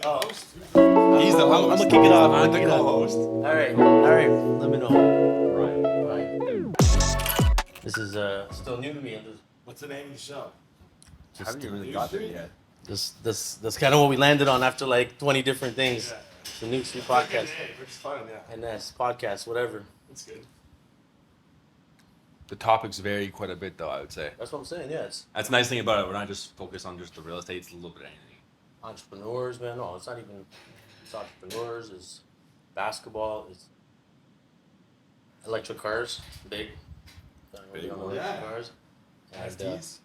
Oh. He's the I'm host. gonna kick it off. I'm the co-host. All right. Let me know. Right. This is still new to me. What's the name of the show? Haven't you really got there yet? That's kind of what we landed on after like 20 different things. Yeah. The New Street Podcast. It's fun, yeah. And that's podcast, whatever. It's good. The topics vary quite a bit, though, I would say. That's what I'm saying. Yeah, it's That's the nice thing about it. We're not just focused on just the real estate. It's a little bit of anything. entrepreneurs, man. No, it's not even. It's entrepreneurs. It's basketball. It's electric cars. Big. Big. On electric Yeah. cars. And, NFTs.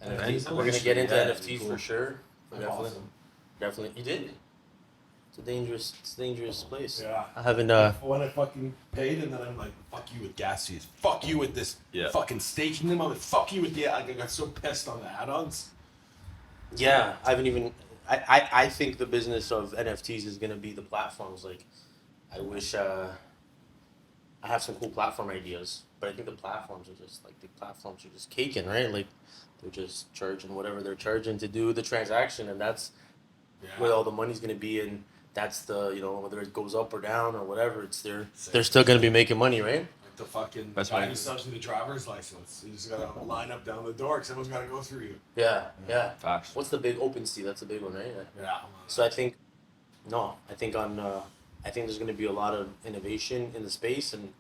NFTs. We're gonna Industry, get into yeah, NFTs cool. for sure. Definitely. Awesome. Definitely. You did. It's a dangerous place. Yeah. I haven't. When I fucking paid, and then I'm like, fuck you with gas fees. Fuck you with this fucking staking them. I'm like, fuck you with the. Like, I got so pissed on the add-ons. Yeah, I haven't even. I think the business of NFTs is gonna be the platforms. Like, I wish I have some cool platform ideas, but I think the platforms are just like are just caking, right? Like, they're just charging whatever they're charging to do the transaction, and that's where all the money's gonna be. And that's the whether it goes up or down or whatever, it's they're still gonna be making money, right? Like the fucking That's guy right. who sells you the driver's license. You just gotta line up down the door because someone's gotta go through you. Yeah. Facts. What's the big OpenSea? That's a big one, right? Yeah. So I think there's going to be a lot of innovation in the space, and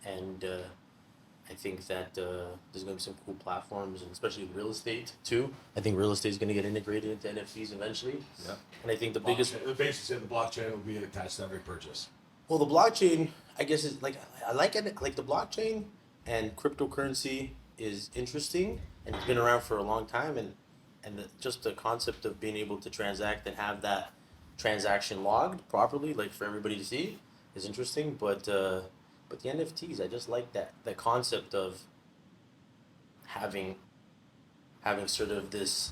I think that there's going to be some cool platforms, and especially in real estate too. I think real estate is going to get integrated into NFTs eventually. Yeah. And I think the Basically said the blockchain will be attached to every purchase. well, the blockchain, I guess, is like I like it. Like the blockchain and cryptocurrency is interesting, and it's been around for a long time, and just the concept of being able to transact and have that transaction logged properly, like for everybody to see, is interesting. But the NFTs, I just like that concept of having sort of this.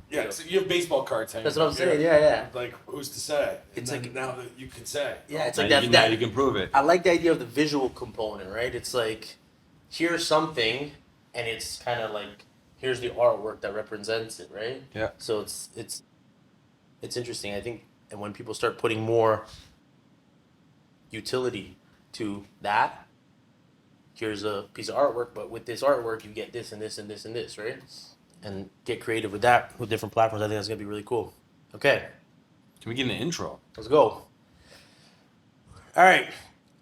Yeah, so you have baseball cards hanging. That's what I'm up saying. here. Yeah. Like, who's to say? It's And like- then now that you can say. Yeah, it's Now like you that. can- that now you can prove it. I like the idea of the visual component, right? It's like, here's something, and it's kind of like, here's the artwork that represents it, right? Yeah. So it's interesting, I think, and when people start putting more utility to that, here's a piece of artwork, but with this artwork, you get this and this and this and this, right? And get creative with that, with different platforms. I think that's gonna be really cool. Okay. Can we get an intro? Let's go. All right.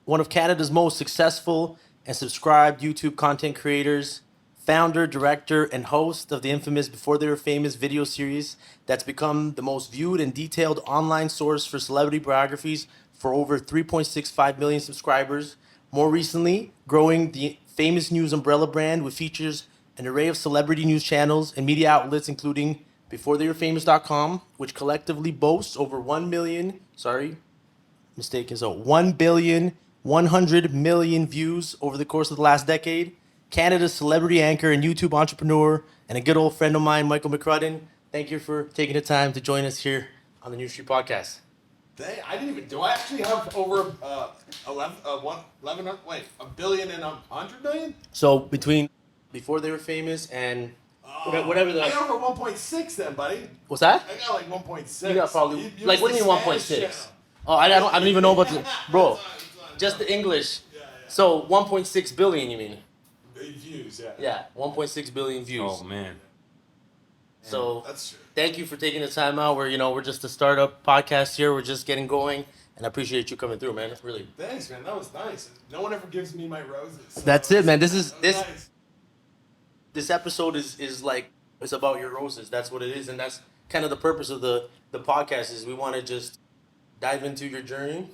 One of Canada's most successful and subscribed YouTube content creators, founder, director, and host of the infamous Before They Were Famous video series that's become the most viewed and detailed online source for celebrity biographies for over 3.65 million subscribers. More recently, growing the famous news umbrella brand with features an array of celebrity news channels and media outlets, including BeforeTheyWereFamous.com, which collectively boasts over 1 billion views over the course of the last decade. Canada's celebrity anchor and YouTube entrepreneur, and a good old friend of mine, Michael McCrudden. Thank you for taking the time to join us here on the New Street Podcast. I didn't even. Do I actually have over 1 billion and 100 million? So between Before They Were Famous and whatever the I got over 1.6 then, buddy. what's that? I got like 1.6. You got probably You like what do you mean Spanish 1.6? channel. Oh, I don't even know about the bro. It's on. Just the English. Yeah. So 1.6 billion, you mean? Views, yeah. Yeah, 1.6 billion views. Oh, man. So That's true. thank you for taking the time out. We're just a startup podcast here. We're just getting going, and I appreciate you coming through, man. Really. Thanks, man. That was nice. No one ever gives me my roses. So That's it, man. that was nice. This episode is like, it's about your roses. That's what it is, and that's kind of the purpose of the podcast. Is we want to just dive into your journey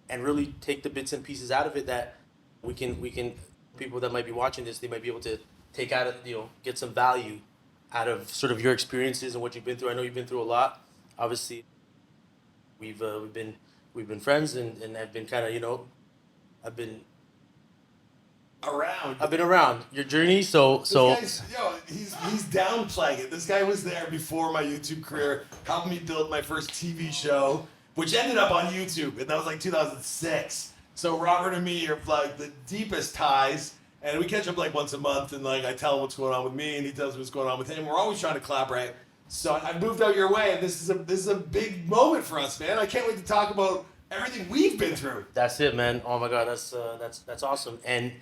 and really take the bits and pieces out of it that we can people that might be watching this, they might be able to take out of, get some value out of sort of your experiences and what you've been through. I know you've been through a lot. Obviously, we've been friends, and I've been kind of I've been around your journey. So This guy's, he's downplaying it. This guy was there before my YouTube career, helped me build my first TV show, which ended up on YouTube, and that was like 2006. So Robert and me are like the deepest ties, and we catch up like once a month, and like I tell him what's going on with me, and he tells me what's going on with him. We're always trying to collaborate. So I moved out your way, and this is a big moment for us, man. I can't wait to talk about everything we've been through. That's it, man. Oh my God, that's awesome. And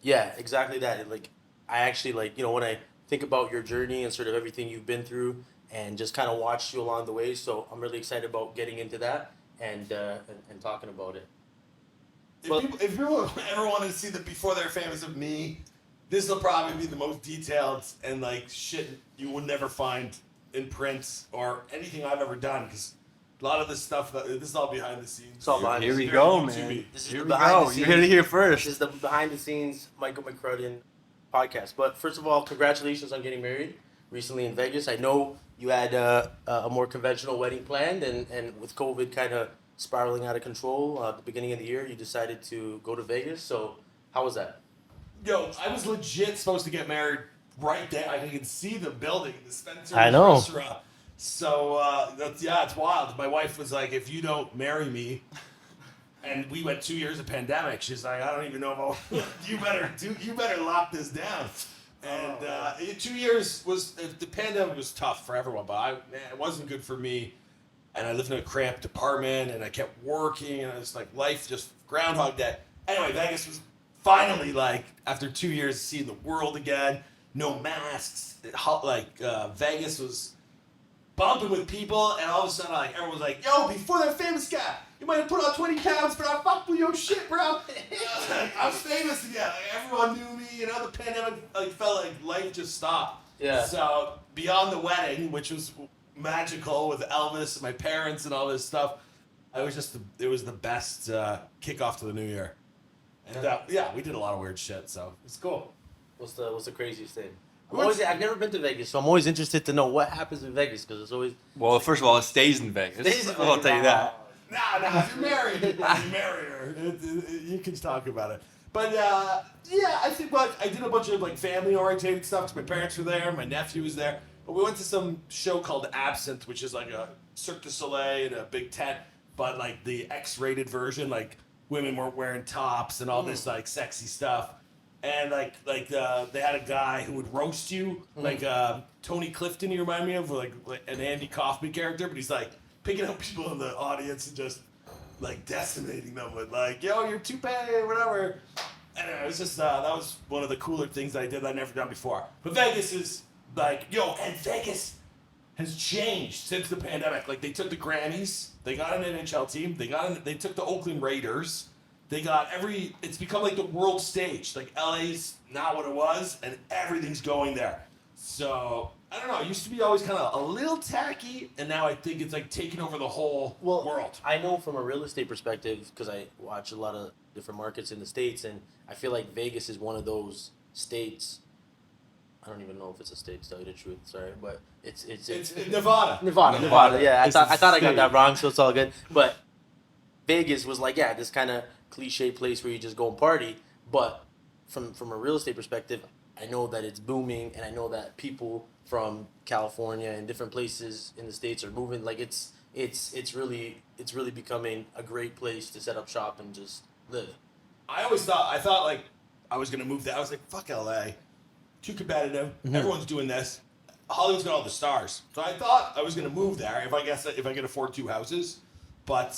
yeah, exactly that. Like, I actually when I think about your journey and sort of everything you've been through, and just kind of watched you along the way. So I'm really excited about getting into that and talking about it. If people ever want to see the before they're famous of me, this will probably be the most detailed and like shit you would never find in print or anything I've ever done, because a lot of this stuff, this is all behind the scenes. It's all behind Here the we scenes. go, Very man. YouTube-y. This is Here the we behind go. the You scenes. heard it here This first. is the behind the scenes Michael McCrudden podcast. But first of all, congratulations on getting married recently in Vegas. I know you had a more conventional wedding planned, and with COVID kind of spiraling out of control at the beginning of the year, you decided to go to Vegas. So how was that? Yo, I was legit supposed to get married right there. I can see the building, the Spencer's I know. restaurant. So it's wild. My wife was like, "If you don't marry me," and we went 2 years of pandemic. She's like, "I don't even know if you better lock this down." And 2 years was the pandemic was tough for everyone, but it wasn't good for me. And I lived in a cramped apartment, and I kept working, and I was like, life just Groundhog Day. Anyway, Vegas was finally, like, after 2 years of seeing the world again, no masks. Vegas was bumping with people, and all of a sudden, like, everyone was like, "Yo, before that famous guy, you might have put on 20 pounds, but I fucked with your shit, bro." I was famous again. Like, everyone knew me. The pandemic felt like life just stopped. Yeah. So beyond the wedding, which was magical with Elvis and my parents and all this stuff, it was the best kickoff to the new year. And we did a lot of weird shit, so it's cool. What's the craziest thing? I've never been to Vegas, so I'm always interested to know what happens in Vegas, because it's always Well, first of all, it stays in Vegas. Stays in I'll Vegas. tell you that. Nah, if you're married, you marry her. You can talk about it. But I think I did a bunch of family oriented stuff. 'Cause my parents were there, my nephew was there. But we went to some show called Absinthe, which is like a Cirque du Soleil in a big tent, but like the X-rated version, like women weren't wearing tops and all this like sexy stuff. And they had a guy who would roast you, like Tony Clifton. He reminded me of like an Andy Kaufman character, but he's like picking up people in the audience and just like decimating them with like, "Yo, your toupee," or whatever. And it was just that was one of the cooler things I did that I'd never done before. But Vegas is and Vegas has changed since the pandemic. Like, they took the Grammys, they got an NHL team, they took the Oakland Raiders. They got it's become like the world stage. Like, LA's not what it was, and everything's going there. So, I don't know. It used to be always kind of a little tacky, and now I think it's like taking over the whole world. I know from a real estate perspective, because I watch a lot of different markets in the States, and I feel like Vegas is one of those states. I don't even know if it's a state, to tell you the truth. Sorry, but it's Nevada. Nevada. Yeah, It's I thought I got state. that wrong, so it's all good. But Vegas was this kind of cliche place where you just go and party. But from a real estate perspective, I know that it's booming, and I know that people from California and different places in the States are moving. Like, it's really becoming a great place to set up shop and just live. I thought like I was gonna move there. I was like, fuck LA, too competitive. Everyone's doing this. Hollywood's got all the stars, so I thought I was gonna move there if I could afford 2 houses. But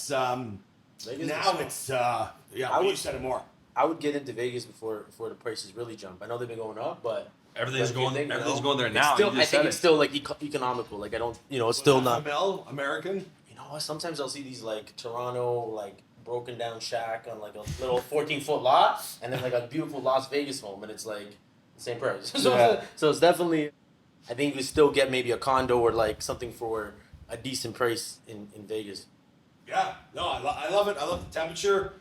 Vegas now is- it's you said it more. I would get into Vegas before the prices really jump. I know they've been going up, but Everything's but if you going. think, Everything's going there now. It's still, You I just think said it's it. still like economical. Like, I don't, it's still not. $500,000 American. You know what? Sometimes I'll see these like Toronto like broken down shack on like a little 14-foot lot, and then like a beautiful Las Vegas home, and it's like the same price. So it's definitely. I think we still get maybe a condo or like something for a decent price in Vegas. Yeah, no, I love it. I love the temperature.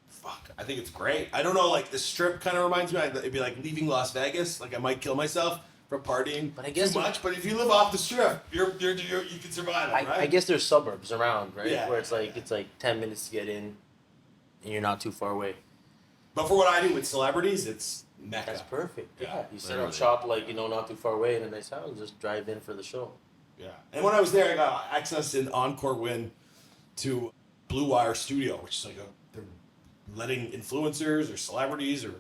Fuck, I think it's great. I don't know, like the Strip kind of reminds me. It'd be like leaving Las Vegas. Like, I might kill myself from partying But I guess too much. But if you live off the Strip, you can survive it, right? I guess there's suburbs around, right? Yeah. Where it's like 10 minutes to get in, and you're not too far away. But for what I do with celebrities, it's mecca. That's perfect. Yeah, Yeah, you set literally. up shop not too far away in a nice house, and just drive in for the show. Yeah. And when I was there, I got access in Encore Win to Blue Wire Studio, which is like they're letting influencers or celebrities or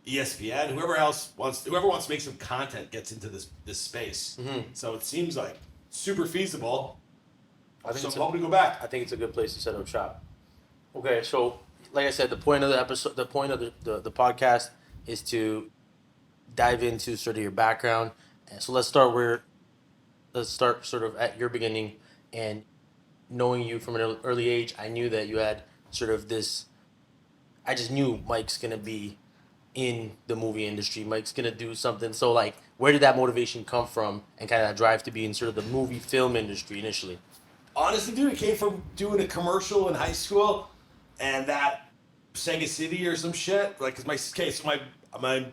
ESPN, whoever wants to make some content gets into this space. So it seems like super feasible. I think So it's I'm hoping to go back. I think it's a good place to set up shop. Okay, so like I said, the point of the episode, the point of the podcast is to dive into sort of your background. And so let's start sort of at your beginning, and knowing you from an early age, I knew that you had sort of this. I just knew Mike's gonna be in the movie industry. Mike's gonna do something. So like, where did that motivation come from, and kind of that drive to be in sort of the movie film industry initially? Honestly, dude, it came from doing a commercial in high school, and that Sega City or some shit. Like, 'cause my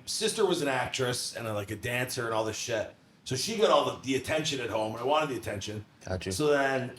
sister was an actress and like a dancer and all this shit. So she got all the attention at home, and I wanted the attention. Got you. So then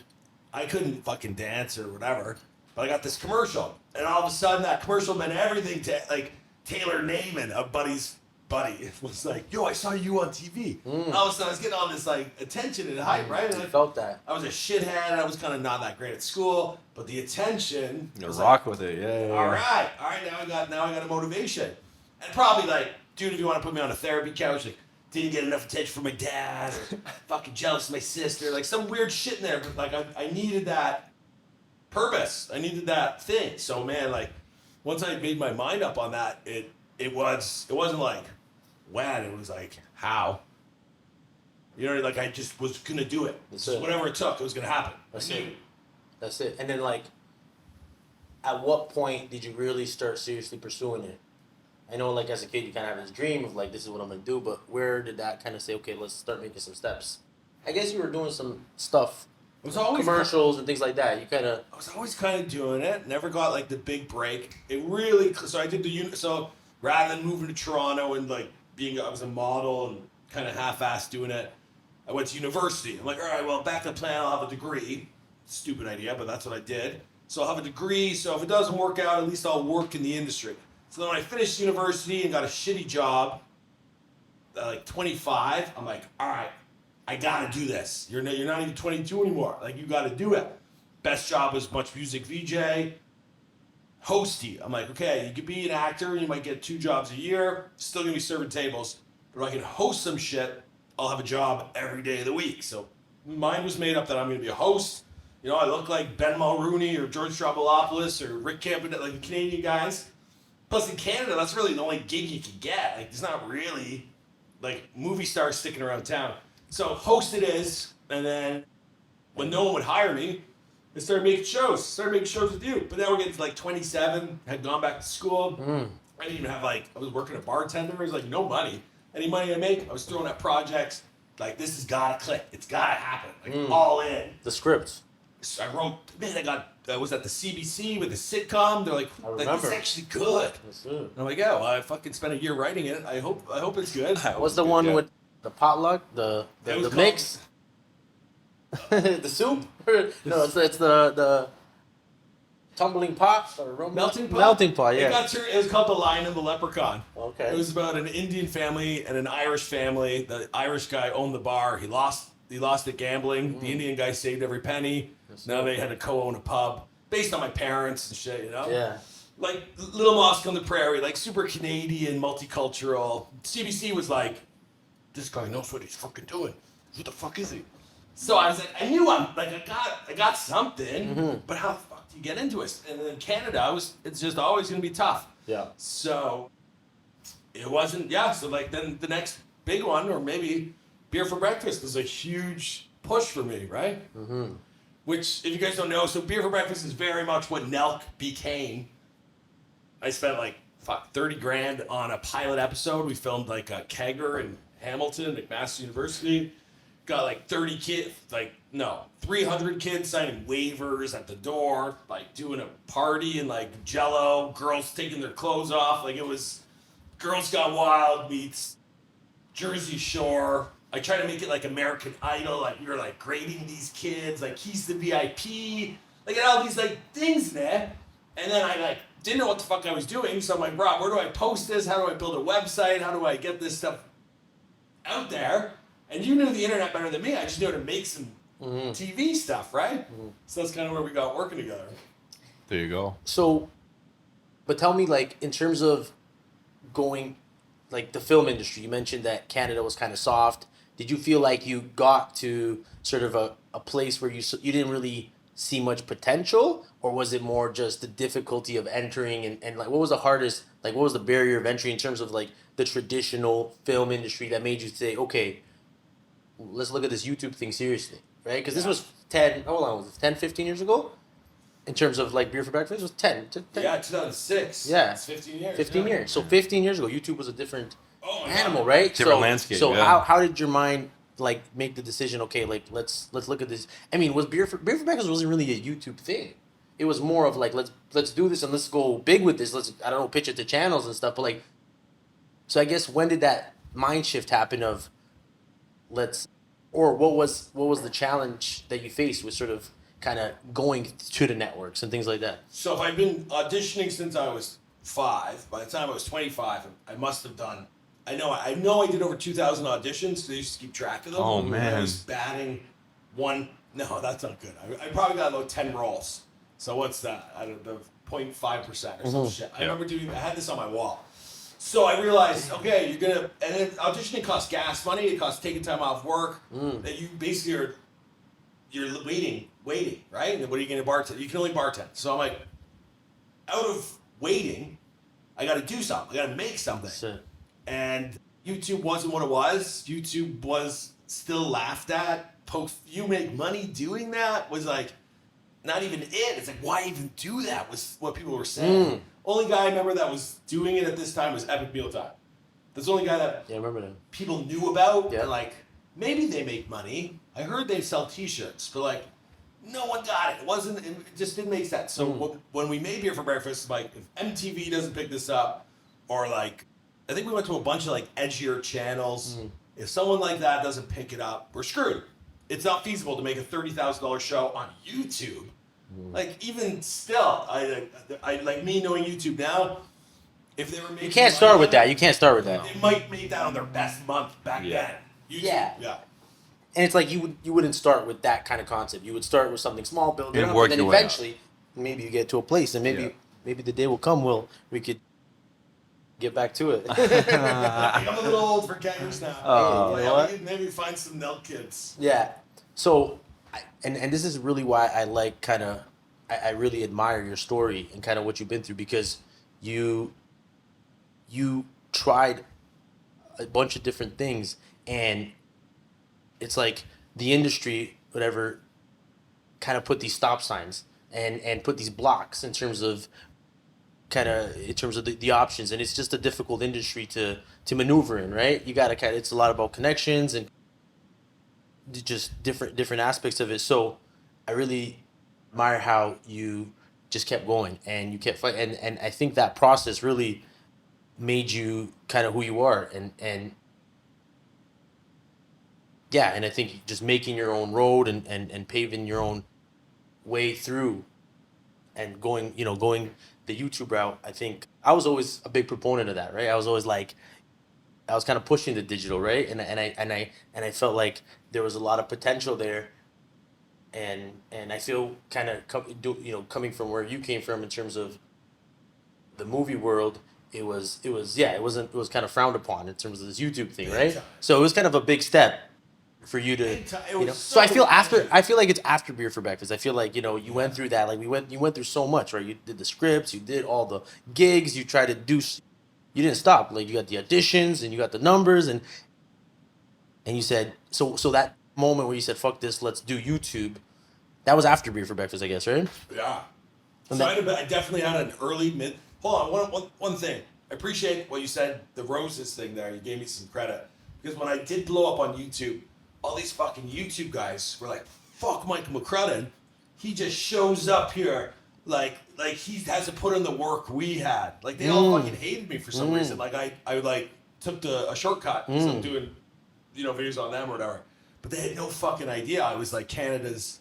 I couldn't fucking dance or whatever, but I got this commercial, and all of a sudden that commercial meant everything to like Taylor Naiman, a buddy's buddy. It was like, yo, I saw you on TV. All of a sudden I was getting all this like attention and hype, right? And I felt that. I was a shithead. I was kind of not that great at school, but the attention. You was rock with it, yeah. all right. Now I got a motivation, and probably like, dude, if you want to put me on a therapy couch, like, didn't get enough attention from my dad, or fucking jealous of my sister, like some weird shit in there. But like, I needed that purpose. I needed that thing. So man, like, once I made my mind up on that, it wasn't like when, it was like how. You know, like I just was gonna do it. That's Whatever it took, it was gonna happen. That's it. And then like, at what point did you really start seriously pursuing it? I know, like, as a kid, you kind of have this dream of like, this is what I'm gonna do. But where did that kind of say, okay, let's start making some steps? I guess you were doing some stuff, It was always commercials and things like that. You kind of. I was always kind of doing it. Never got like the big break. It really. So I did so rather than moving to Toronto and like I was a model and kind of half-assed doing it. I went to university. I'm like, all right, well, backup plan. I'll have a degree. Stupid idea, but that's what I did. So I'll have a degree. So if it doesn't work out, at least I'll work in the industry. So then when I finished university and got a shitty job, at like 25, I'm like, all right, I gotta do this. You're not even 22 anymore. Like, you gotta do it. Best job was Much Music VJ, hosty. I'm like, okay, you could be an actor, you might get 2 jobs a year, still gonna be serving tables, but if I can host some shit, I'll have a job every day of the week. So mine was made up that I'm gonna be a host. You know, I look like Ben Mulrooney or George Stropolopoulos or Rick Campanella, like the Canadian guys. Plus in Canada, that's really the only gig you can get. Like, there's not really like movie stars sticking around town. So host it is, and then when no one would hire me, I started making shows with you. But then we're getting to like 27, had gone back to school. I didn't even have I was working a bartender. It was like no money. Any money I make, I was throwing at projects. Like, this has gotta click. It's gotta happen. Like, all in. The scripts. So I was at the CBC with the sitcom. They're like, this is actually good. And I'm like, yeah, well, I fucking spent a year writing it. I hope it's good. What's the one with the potluck? The mix? The soup? No, it's the tumbling pot or Melting pot? Melting pot, yeah. It was called The Lion and the Leprechaun. Okay. It was about an Indian family and an Irish family. The Irish guy owned the bar. He lost at gambling. The Indian guy saved every penny. Now they had to co-own a pub based on my parents and shit, you know? Yeah. Like Little Mosque on the Prairie, like super Canadian, multicultural. CBC was like, this guy knows what he's fucking doing. Who the fuck is he? So I was like, I knew I got something, but how the fuck do you get into it? And in Canada, it's just always gonna be tough. Yeah. So it wasn't, so like then the next big one, or maybe Beer for Breakfast, was a huge push for me, right? Which, if you guys don't know, so Beer for Breakfast is very much what Nelk became. I spent like 30 grand on a pilot episode. We filmed like a kegger in Hamilton, McMaster University. Got like 300 kids signing waivers at the door, like doing a party and like Jello, girls taking their clothes off. Like, it was Girls Got Wild meets Jersey Shore. I tried to make it like American Idol, like we were like grading these kids, like Keys to VIP, like all these like things there. And then I like didn't know what the fuck I was doing, so I'm like, Rob, where do I post this? How do I build a website? How do I get this stuff out there? And you knew the internet better than me. I just knew how to make some TV stuff, right? So that's kind of where we got working together. There you go. So, but tell me, like, in terms of going, like the film industry, you mentioned that Canada was kind of soft. Did you feel like you got to sort of a place where you didn't really see much potential, or was it more just the difficulty of entering, and like what was the hardest, like what was the barrier of entry in terms of like the traditional film industry that made you say, okay, let's look at this YouTube thing seriously, right? Because this was 10, how long was it, 10, 15 years ago? In terms of like Beer for Breakfast, it was 10. Yeah, 2006. Yeah. It's 15 years. 15 years. So 15 years ago, YouTube was a different Oh my animal, God. right? Different so, landscape, So yeah. how did your mind like make the decision? Okay, like let's look at this. I mean, was Beer for Breakfast wasn't really a YouTube thing. It was more of like let's do this and let's go big with this. Let's, I don't know, pitch it to channels and stuff. But like, so I guess when did that mind shift happen of let's, or what was the challenge that you faced with sort of kind of going to the networks and things like that? So if I've been auditioning since I was 5, by the time I was 25, I must have done. I know I did over 2,000 auditions. They used to keep track of them. Oh, I man. was batting one. No, that's not good. I probably got about 10 rolls. So what's that? I don't know, 0.5% or some shit. I remember I had this on my wall. So I realized, okay, you're gonna, and then auditioning costs gas money. It costs taking time off work. That you basically you're waiting, right? And what are you gonna bartend? You can only bartend. So I'm like, out of waiting, I got to do something. I got to make something. So, And YouTube wasn't what it was. YouTube was still laughed at. You make money doing that was like not even it. It's like, why even do that? Was what people were saying. Only guy I remember that was doing it at this time was Epic Mealtime. That's the only guy that yeah, I remember that. people knew about. Yeah. And like, maybe they make money. I heard they sell T-shirts, but like, no one got it. It just didn't make sense. So when we made Beer for Breakfast, like, if MTV doesn't pick this up, or like, I think we went to a bunch of like edgier channels. If someone like that doesn't pick it up, we're screwed. It's not feasible to make a $30,000 show on YouTube. Like, even still, I like me knowing YouTube now. If they were making, You can't start with that. You can't start with that. They might make that on their best month back then. YouTube, Yeah. And it's like you wouldn't start with that kind of concept. You would start with something small, build it And up, work and then your way up. eventually, maybe you get to a place, and maybe the day will come. We could get back to it. I'm a little old for gaggers now. Oh, you know what? Maybe find some Nell kids. Yeah. So, and this is really why I like kind of, I really admire your story and kind of what you've been through, because you tried a bunch of different things, and it's like the industry, whatever, kind of put these stop signs and put these blocks in terms of the options, and it's just a difficult industry to maneuver in, right? You got to it's a lot about connections and just different aspects of it. So I really admire how you just kept going and you kept fighting, and I think that process really made you kind of who you are, and yeah, and I think just making your own road and paving your own way through and going the YouTube route. I think I was always a big proponent of that, right? I was always like, I was kind of pushing the digital, right? And I felt like there was a lot of potential there, and I feel kind of coming from where you came from in terms of the movie world, it was kind of frowned upon in terms of this YouTube thing, right? So it was kind of a big step for you to, So I feel like it's after Beer for Breakfast. I feel like you went through that, like you went through so much, right? You did the scripts, you did all the gigs, you tried to do. You didn't stop. Like, you got the auditions and you got the numbers, and you said, so that moment where you said, fuck this, let's do YouTube, that was after Beer for Breakfast, I guess, right? Yeah. And So I definitely had an early mid. Hold on, one thing. I appreciate what you said, the roses thing there. You gave me some credit. Because when I did blow up on YouTube, all these fucking YouTube guys were like, fuck Michael McCrudden. He just shows up here like he hasn't put in the work we had. Like, they all fucking hated me for some reason. Like, I like took a shortcut because I'm doing videos on them or whatever. But they had no fucking idea I was like Canada's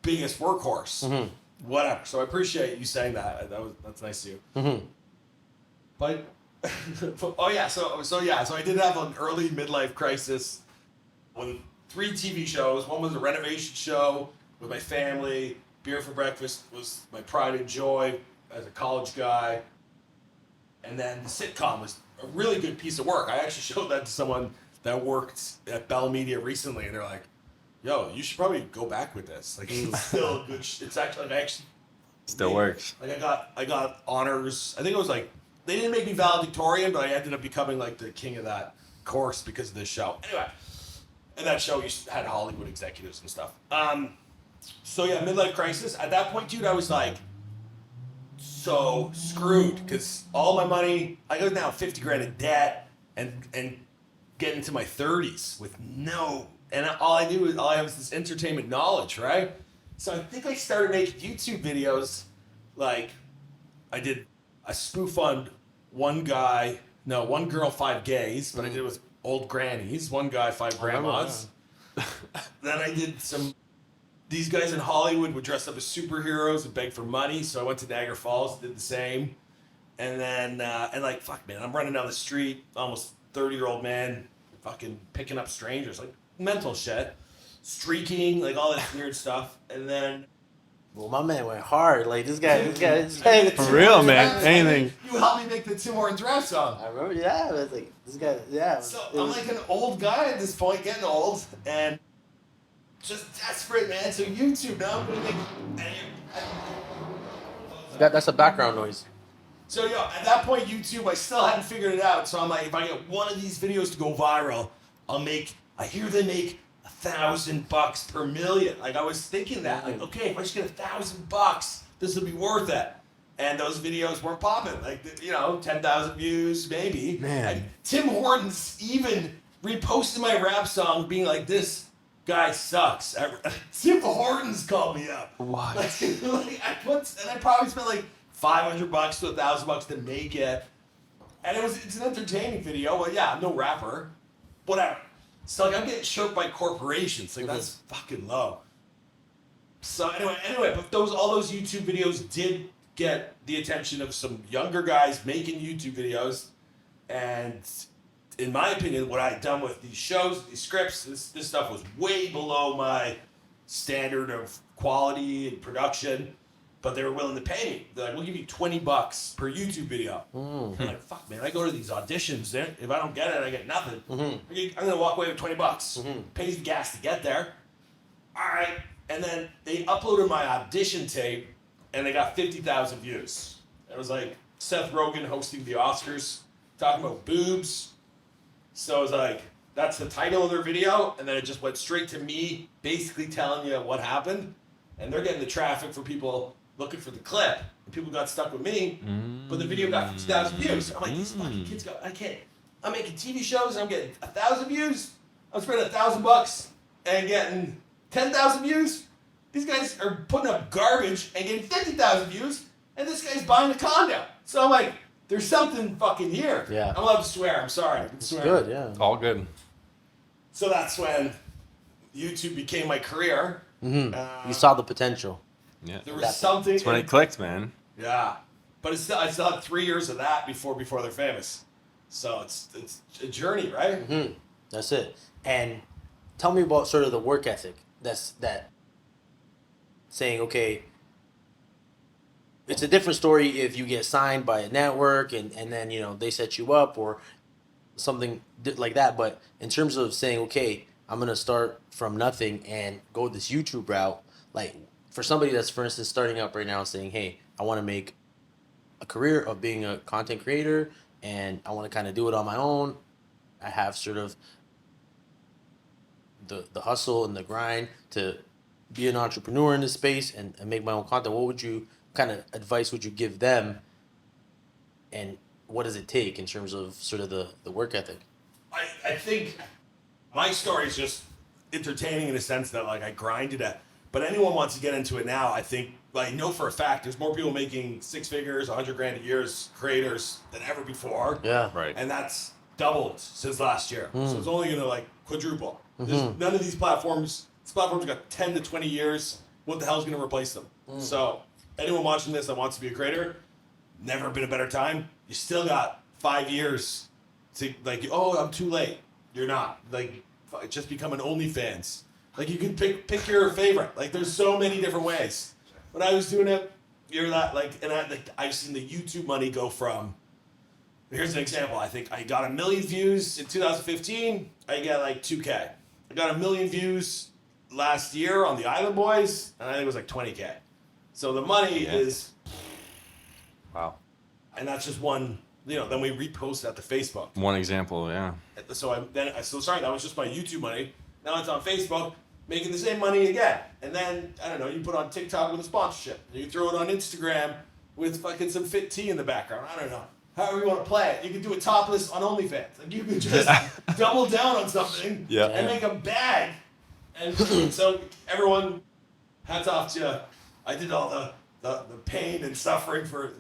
biggest workhorse. Whatever. So I appreciate you saying that. That's nice of you. But oh yeah, so I did have an early midlife crisis with 3 TV shows. One was a renovation show with my family. Beer for Breakfast was my pride and joy as a college guy. And then the sitcom was a really good piece of work. I actually showed that to someone that worked at Bell Media recently, and they're like, "Yo, you should probably go back with this. Like, it's still good. It's actually like Still works. Like I got honors. I think it was like they didn't make me valedictorian, but I ended up becoming like the king of that course because of this show. Anyway, and that show had Hollywood executives and stuff. So yeah, midlife crisis. At that point, dude, I was like so screwed because all my money. I got now 50 grand in debt and get into my 30s with no. And all I had was this entertainment knowledge, right? So I think I started making YouTube videos. Like, I did a spoof on One Girl, Five Gays, but I did it with old grannies. One guy, five grandmas. Then I did these guys in Hollywood would dress up as superheroes and beg for money, so I went to Niagara Falls, did the same. And then, fuck, man, I'm running down the street, almost 30-year-old man, fucking picking up strangers, like, mental shit. Streaking, like all that weird stuff, and then. Well, my man went hard. Like this guy. For real, man. Anything. You helped me make the Tim Hortons rap song. I remember. Yeah, it was like this guy. Yeah. So I'm like an old guy at this point, getting old, and just desperate, man. So YouTube now, I'm gonna make. That's a background noise. So at that point, YouTube, I still hadn't figured it out. So I'm like, if I get one of these videos to go viral, I hear they make $1,000 per million. Like I was thinking that, like, okay, if I just get $1,000, this will be worth it. And those videos weren't popping. Like, 10,000 views, maybe. Man. And Tim Hortons even reposted my rap song being like, this guy sucks. Tim Hortons called me up. What? I probably spent like $500 to $1,000 to make it. And it's an entertaining video. Well, yeah, I'm no rapper. Whatever. So like I'm getting chirped by corporations. Like that's fucking low. So anyway, but all those YouTube videos did get the attention of some younger guys making YouTube videos. And in my opinion, what I had done with these shows, these scripts, this stuff was way below my standard of quality and production. But they were willing to pay me. They're like, we'll give you $20 per YouTube video. I'm like, fuck, man, I go to these auditions. If I don't get it, I get nothing. I'm going to walk away with $20. Pays the gas to get there. All right. And then they uploaded my audition tape, and they got 50,000 views. It was like Seth Rogen hosting the Oscars, talking about boobs. So it was like, that's the title of their video, and then it just went straight to me, basically telling you what happened. And they're getting the traffic for people looking for the clip, and people got stuck with me, but the video got 50,000 views. I'm like, these fucking kids I'm making TV shows, and I'm getting 1,000 views. I'm spending $1,000 and getting 10,000 views. These guys are putting up garbage and getting 50,000 views, and this guy's buying a condo. So I'm like, there's something fucking here. Yeah. I'm allowed to swear. I'm sorry. I can swear. Good, yeah. All good. So that's when YouTube became my career. You saw the potential. Yeah. There was something. That's when it clicked, man. Yeah, but I still had 3 years of that before they're famous. So it's a journey, right? That's it. And tell me about sort of the work ethic. That saying, okay, it's a different story if you get signed by a network and then they set you up or something like that. But in terms of saying, okay, I'm gonna start from nothing and go this YouTube route, like. For somebody that's, for instance, starting up right now and saying, hey, I want to make a career of being a content creator and I want to kind of do it on my own. I have sort of the hustle and the grind to be an entrepreneur in this space and make my own content. What kind of advice would you give them, and what does it take in terms of sort of the work ethic? I think my story is just entertaining in a sense that like I grinded at. But anyone wants to get into it now, I think, I know for a fact, there's more people making 6 figures, 100 grand a year as creators than ever before. Yeah. Right. And that's doubled since last year. So it's only going to quadruple. None of these platforms got 10 to 20 years. What the hell is going to replace them? So anyone watching this that wants to be a creator, never been a better time. You still got 5 years to I'm too late. You're not. Just become an OnlyFans. Like, you can pick your favorite. Like, there's so many different ways. When I was doing it, you're not, and I've seen the YouTube money go from Here's an example. I think I got 1 million views in 2015. I got like 2K. I got 1 million views last year on the Island Boys, and I think it was like 20K. So the money is, Wow. and that's just one. Then we repost that to Facebook. One example, yeah. So that was just my YouTube money. Now it's on Facebook, making the same money again. And then I don't know, you put on TikTok with a sponsorship. You throw it on Instagram with fucking some fit tea in the background. I don't know. However you want to play it. You can do it topless on OnlyFans. Like you can just double down on something and make a bag. And so everyone, hats off to you. I did all the pain and suffering for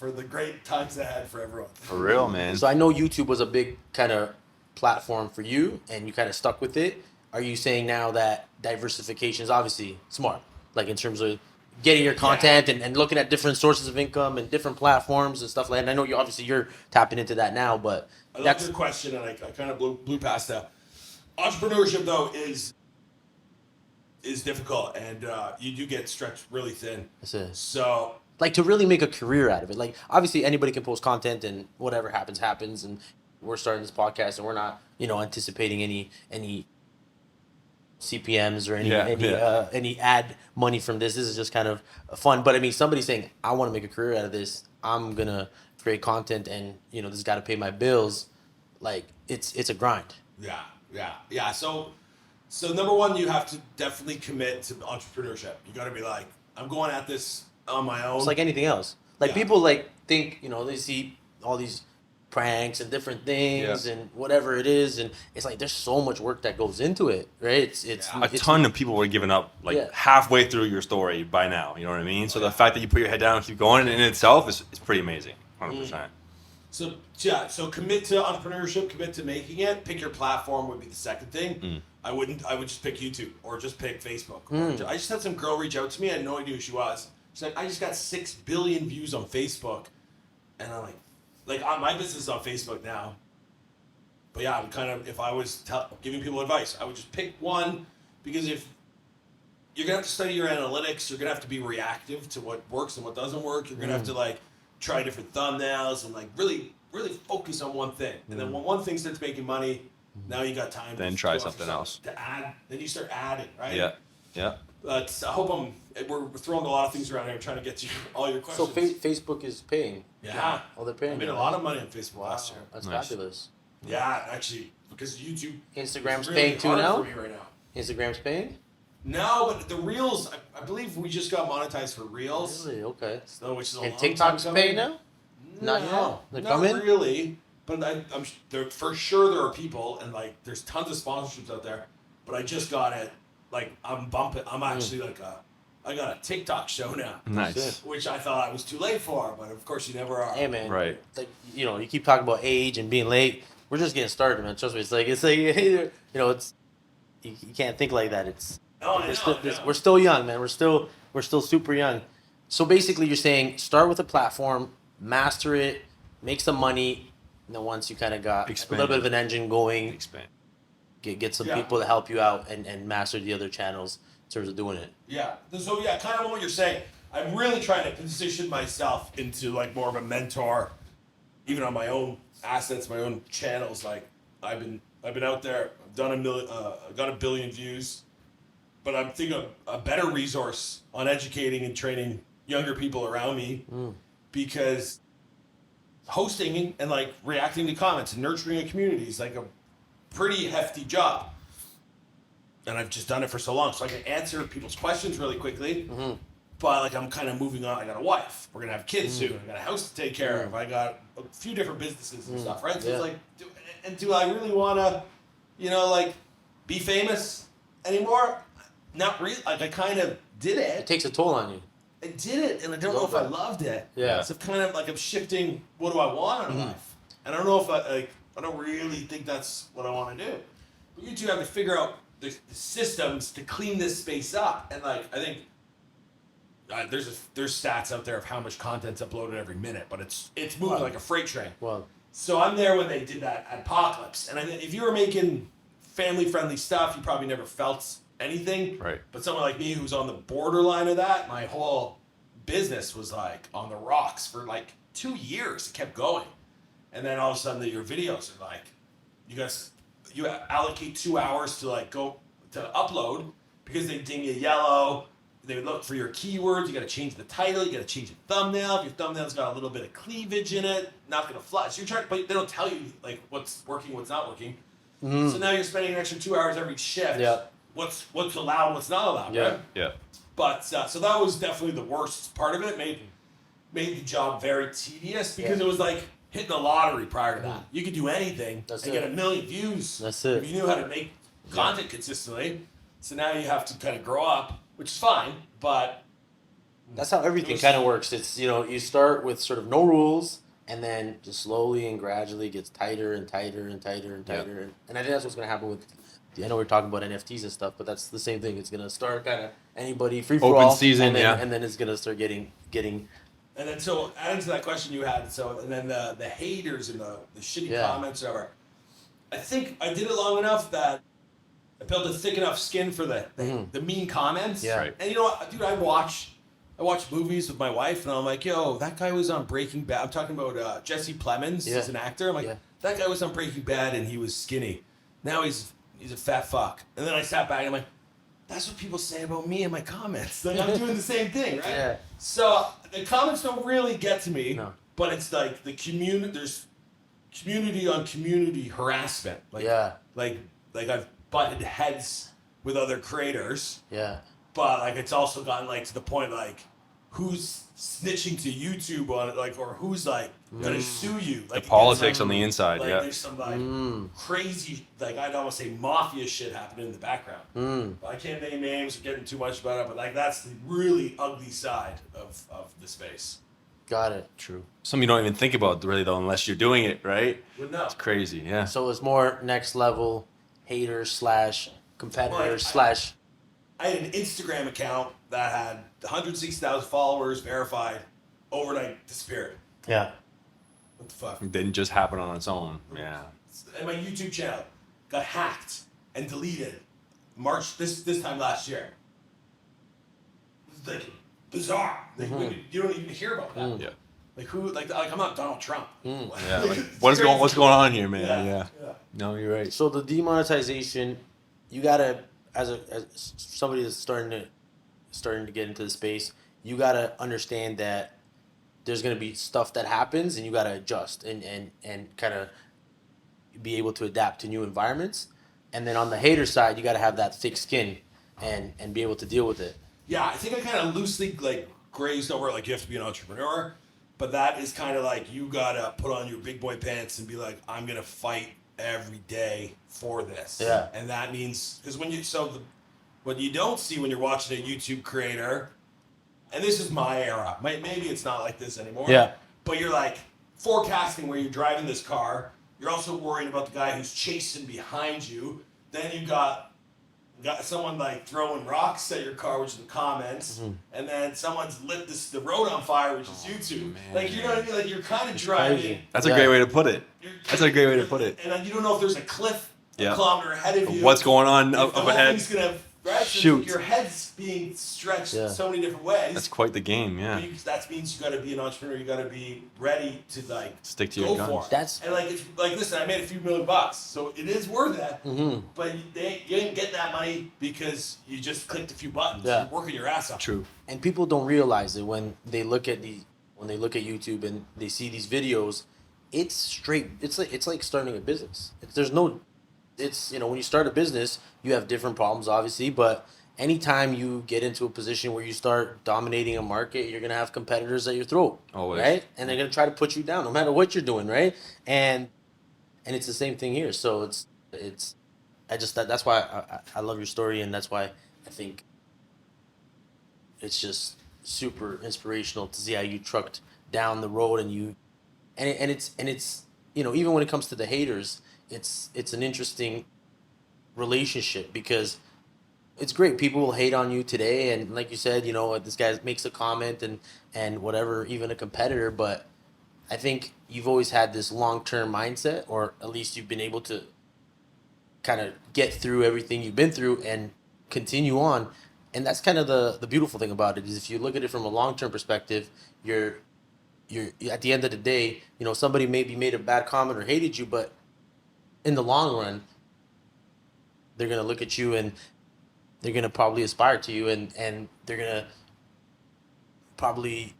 the great times ahead for everyone. For real, man. So I know YouTube was a big kind of platform for you, and you kind of stuck with it. Are you saying now that diversification is obviously smart, like in terms of getting your content and looking at different sources of income and different platforms and stuff like that? And I know you're tapping into that now, but I love your question, and I kind of blew past that. Entrepreneurship, though, is difficult, and you do get stretched really thin. That's it. So, like, to really make a career out of it. Like, obviously anybody can post content and whatever happens, and we're starting this podcast and we're not, anticipating any CPMs or any ad money from this. This is just kind of fun. But I mean, somebody saying, I want to make a career out of this. I'm going to create content and, this has got to pay my bills. Like, it's a grind. Yeah. So number one, you have to definitely commit to entrepreneurship. You got to be like, I'm going at this on my own. It's like anything else. Like people think, they see all these pranks and different things and whatever it is, and it's like there's so much work that goes into it, right? It's a ton of people would have given up halfway through your story by now. You know what I mean? So the fact that you put your head down and keep going in itself is pretty amazing. 100%. So commit to entrepreneurship, commit to making it. Pick your platform would be the second thing. I would just pick YouTube or just pick Facebook. I just had some girl reach out to me. I had no idea who she was. She's like, I just got 6 billion views on Facebook, and I'm like my business is on Facebook now. But yeah, I'm kind of, if I was giving people advice, I would just pick one, because if you're gonna have to study your analytics, you're gonna have to be reactive to what works and what doesn't work. You're gonna have to try different thumbnails and really focus on one thing. And then when one thing starts making money, now you got time. Then try something else. To add, then you start adding, right? Yeah. But I hope we're throwing a lot of things around here, trying to get to all your questions. So Facebook is paying. Yeah. Oh, they're paying. I made a lot of money on Facebook last year. That's fabulous. Yeah, actually, because YouTube. Instagram's really paying too now. For me right now. Instagram's paying. No, but the Reels, I believe we just got monetized for Reels. Really? Okay. So, which is a and long TikTok's time paying coming. now. No, They're not coming? really. But I'm for sure there are people, and there's tons of sponsorships out there. But I just got it. I'm bumping. I'm actually I got a TikTok show now. Nice. Which I thought I was too late for, but of course you never are. Hey man. Right. Like you keep talking about age and being late. We're just getting started, man. Trust me. It's like it's you can't think like that. It's we're still young, man. We're still super young. So basically, you're saying start with a platform, master it, make some money, and then once you kind of got a little bit of an engine going, Expand. Get some people to help you out and master the other channels in terms of doing it. Yeah. So kind of what you're saying. I'm really trying to position myself into more of a mentor, even on my own assets, my own channels. I've been out there. I've done got 1 billion views, but I'm thinking a better resource on educating and training younger people around me, because hosting and reacting to comments and nurturing a community is a pretty hefty job. And I've just done it for so long, so I can answer people's questions really quickly. But I'm kind of moving on. I got a wife. We're gonna have kids soon. I got a house to take care of. I got a few different businesses and stuff, right? So it's do I really want to, be famous anymore? Not really. I kind of did it. It takes a toll on you. I did it, and I don't know if I loved it. Yeah. So kind of I'm shifting. What do I want in life? And I don't know if I don't really think that's what I want to do. But you two have to figure out the systems to clean this space up, and I think there's stats out there of how much content's uploaded every minute, but it's moving like a freight train. Well, so I'm there when they did that apocalypse, and if you were making family-friendly stuff, you probably never felt anything. Right. But someone like me who's on the borderline of that, my whole business was on the rocks for 2 years. It kept going. and then all of a sudden your videos are like, you allocate 2 hours to like go to upload because they ding you yellow. They look for your keywords. You got to change the title. You got to change the thumbnail. If your thumbnail's got a little bit of cleavage in it, not gonna fly. So you're trying, but they don't tell you like what's working, what's not working. So now you're spending an extra 2 hours every shift. Yeah. What's allowed, what's not allowed, Yeah. right? Yeah. But so that was definitely the worst part of it. Made the job very tedious because it was like hitting the lottery prior to that. You could do anything and get 1 million views. That's it. If you knew how to make content consistently. So now you have to kind of grow up, which is fine, but That's how everything kind of works. It's, you start with sort of no rules, and then just slowly and gradually gets tighter and tighter and tighter and tighter. And I think that's what's going to happen with, I know we're talking about NFTs and stuff, but that's the same thing. It's going to start kind of anybody free for all. Open season, and then it's going to start getting. And then so adding to that question you had, so and then the haters and the shitty comments or whatever. I think I did it long enough that I built a thick enough skin for the mean comments. Yeah. Right. And you know what, dude, I watch movies with my wife, and I'm like, yo, that guy was on Breaking Bad. I'm talking about Jesse Plemons. Yeah. He's an actor. I'm like, that guy was on Breaking Bad, and he was skinny. Now he's a fat fuck. And then I sat back, and I'm like, that's what people say about me in my comments. Like, I'm doing the same thing, right? Yeah. So the comments don't really get to me, No. but it's like the community. There's community on community harassment. Like, like I've butted heads with other creators. Yeah. But like it's also gotten like to the point like who's snitching to YouTube on it, like, or who's like gonna sue you. Like The politics on the inside, like, yeah. There's some like crazy, like I'd almost say mafia shit happening in the background. But I can't name names or getting too much about it, but like that's the really ugly side of the space. Got it. True. Some you don't even think about really though, unless you're doing it, right? Would know. It's crazy, yeah. So it's more next level haters / competitors / I had an Instagram account that had 160,000 followers verified, overnight disappeared. Yeah. What the fuck? It didn't just happen on its own. Yeah. And my YouTube channel got hacked and deleted March this time last year. It's like bizarre. Like, you don't even hear about that. Yeah. Like who? Like I'm not Donald Trump. Yeah. Like, what's going on here, man? Yeah. No, you're right. So the demonetization, you gotta, as somebody that's starting to get into the space, you gotta understand that there's gonna be stuff that happens, and you gotta adjust and kind of be able to adapt to new environments. And then on the hater side, you gotta have that thick skin and be able to deal with it. Yeah, I think I kind of loosely like grazed over like you have to be an entrepreneur, but that is kind of like you gotta put on your big boy pants and be like, I'm gonna fight every day for this. Yeah. And that means because what you don't see when you're watching a YouTube creator, and this is my era, maybe it's not like this anymore. Yeah. But you're like forecasting where you're driving this car. You're also worried about the guy who's chasing behind you. Then you got someone like throwing rocks at your car, which is the comments, and then someone's lit the road on fire, which is YouTube. man. Like you know what I mean? Like you're kind of driving. crazy. That's a great way to put it. you're- That's a great way to put it. And then you don't know if there's a cliff a Yeah. kilometer ahead of you. What's going on If up the whole ahead? thing's gonna right? So Shoot. your head's being stretched Yeah. so many different ways. That's quite the game, yeah. That means you got to be an entrepreneur. You got to be ready to like Stick to go your for guns. it. That's- and like it's like listen, I made a few $1,000,000, so it is worth that. But you didn't get that money because you just clicked a few buttons. Yeah. You're working your ass off. True. And people don't realize it when they look at YouTube and they see these videos. It's straight. It's like starting a business. When you start a business, you have different problems, obviously, but anytime you get into a position where you start dominating a market, you're gonna have competitors at your throat, Always. right? And they're gonna try to put you down, no matter what you're doing, right? And it's the same thing here. So that's why I love your story, and that's why I think it's just super inspirational to see how you trucked down the road and it's even when it comes to the haters, it's an interesting relationship because it's great. People will hate on you today, and like you said, this guy makes a comment and whatever, even a competitor. But I think you've always had this long-term mindset, or at least you've been able to kind of get through everything you've been through and continue on. And that's kind of the beautiful thing about it is if you look at it from a long-term perspective, you're you're at the end of the day, you know, somebody maybe made a bad comment or hated you, but in the long run, they're gonna look at you and they're gonna probably aspire to you, and they're gonna probably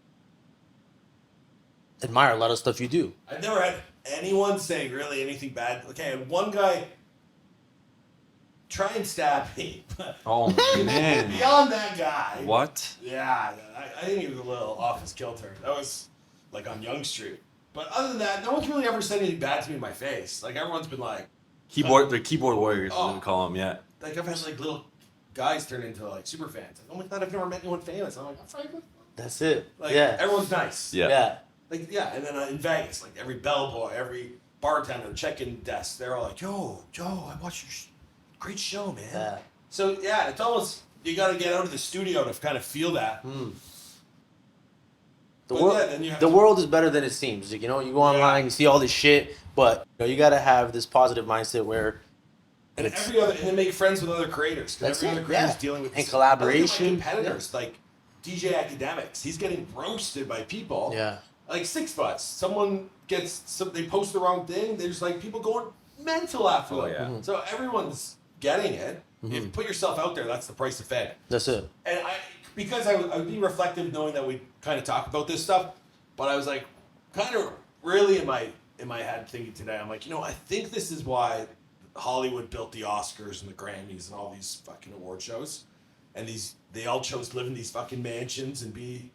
admire a lot of stuff you do. I've never had anyone say really anything bad. Okay, I had one guy try and stab me. Oh man. Beyond that guy. What? Yeah, I think he was a little off his kilter. That was like on Yonge Street. But other than that, no one's really ever said anything bad to me in my face. Like everyone's been like, The keyboard warriors, Oh. as we call them. Yeah. like I've had like little guys turn into like super fans. Like, oh my god, I've never met anyone famous. I'm like, I'm Franklin. That's it. Like yeah. everyone's nice. Yeah. Yeah. Like yeah, and then in Vegas, like every bellboy, every bartender, check-in desk, they're all like, Joe, I watched your great show, man. Yeah. So yeah, it's almost you got to get out of the studio to kind of feel that. The But world, yeah, then you have the to- world is better than it seems. Like, you know, you go online, you see all this shit, but you know, you gotta have this positive mindset where And it's, and then make friends with other creators. That's Because every it, other creator's yeah. dealing with And this. collaboration. I look at my competitors, like DJ Academics, he's getting roasted by people. yeah, Like 6 Butts. Someone they post the wrong thing. There's like people going mental after Oh, them. yeah. Mhm. So everyone's getting it. If you put yourself out there, that's the price of fame. that's it. And because I would be reflective knowing that we kind of talk about this stuff, but I was like, kind of really in my head thinking today, I'm like, you know, I think this is why Hollywood built the Oscars and the Grammys and all these fucking award shows, and they all chose to live in these fucking mansions and be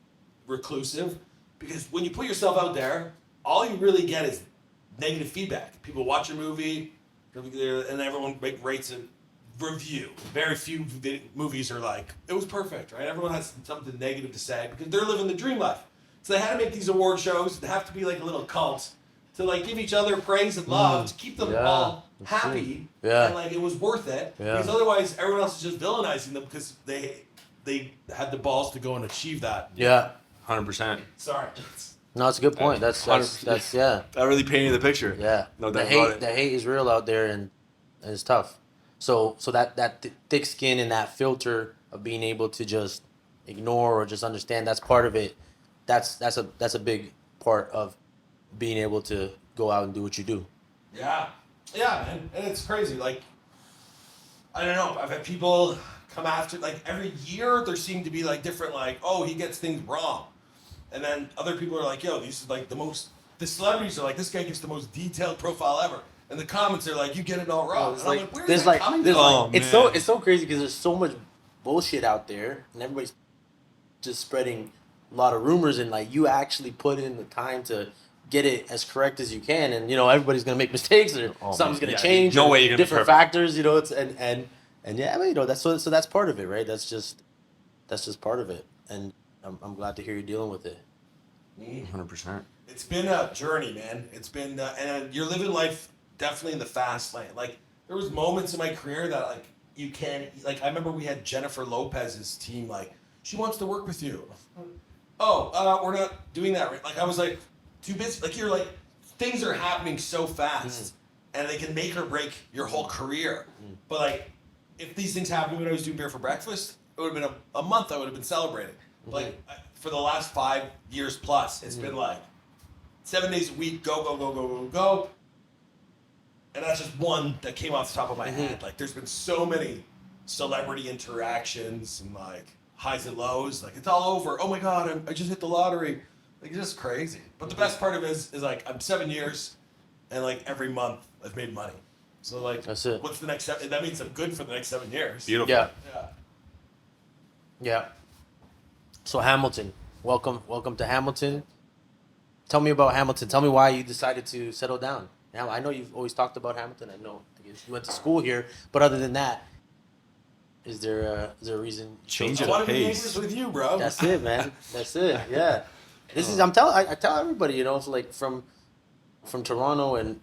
reclusive, because when you put yourself out there, all you really get is negative feedback. People watch your movie, and everyone rates it. Review. Very few movies are like, it was perfect, right? Everyone has something negative to say because they're living the dream life. So they had to make these award shows. They have to be like a little cult to like give each other praise and love to keep them Yeah, all that's happy. true. Yeah. And like it was worth it. Yeah. Because otherwise everyone else is just villainizing them because they had the balls to go and achieve that. Yeah. 100%. Sorry. No, it's a good point. That's yeah. That really painted the picture. Yeah. No the doubt hate, about it. the hate is real out there, and it's tough. So that thick skin and that filter of being able to just ignore or just understand, that's part of it. That's a big part of being able to go out and do what you do. Yeah. Yeah, man. And it's crazy. Like, I don't know. I've had people come after, like, every year there seem to be, like, different, like, oh, he gets things wrong. And then other people are like, yo, these are, like, the celebrities are like, this guy gives the most detailed profile ever. And the comments are like, you get it all wrong. And I'm like, where's that coming from? Oh, it's man. so crazy because there's so much bullshit out there, and everybody's just spreading a lot of rumors, and like you actually put in the time to get it as correct as you can, and you know everybody's gonna make mistakes or something's gonna Yeah, change. no or way you're gonna be different perfect. factors, you know. It's and yeah, I mean, you know that's so that's part of it, right? That's just part of it, and I'm glad to hear you're dealing with it. 100%. It's been a journey, man. It's been, and you're living life definitely in the fast lane. Like, there was moments in my career that, like, you can't, like, I remember we had Jennifer Lopez's team, like, she wants to work with you. Oh, we're not doing that, right? Like, I was, like, too busy. Like, you're, like, things are happening so fast, and they can make or break your whole career. But, like, if these things happened when I was doing Beer for Breakfast, it would have been a month I would have been celebrating. Like, for the last 5 years plus, it's been, like, 7 days a week, go. And that's just one that came off the top of my head. Like, there's been so many celebrity interactions and, like, highs and lows. Like, it's all over. Oh, my God, I just hit the lottery. Like, it's just crazy. But the best part of it is like, I'm 7 years, and, like, every month I've made money. So, like, That's it. what's the next 7? That means I'm good for the next 7 years. Beautiful. Yeah, Yeah. yeah. So Hamilton, welcome to Hamilton. Tell me about Hamilton. Tell me why you decided to settle down. Now, I know you've always talked about Hamilton. I know you went to school here, but other than that, is there a reason? you Change chose- I want to be pace. neighbors with you, bro. That's it, man. That's it. Yeah. This is I tell everybody, you know, it's like from Toronto and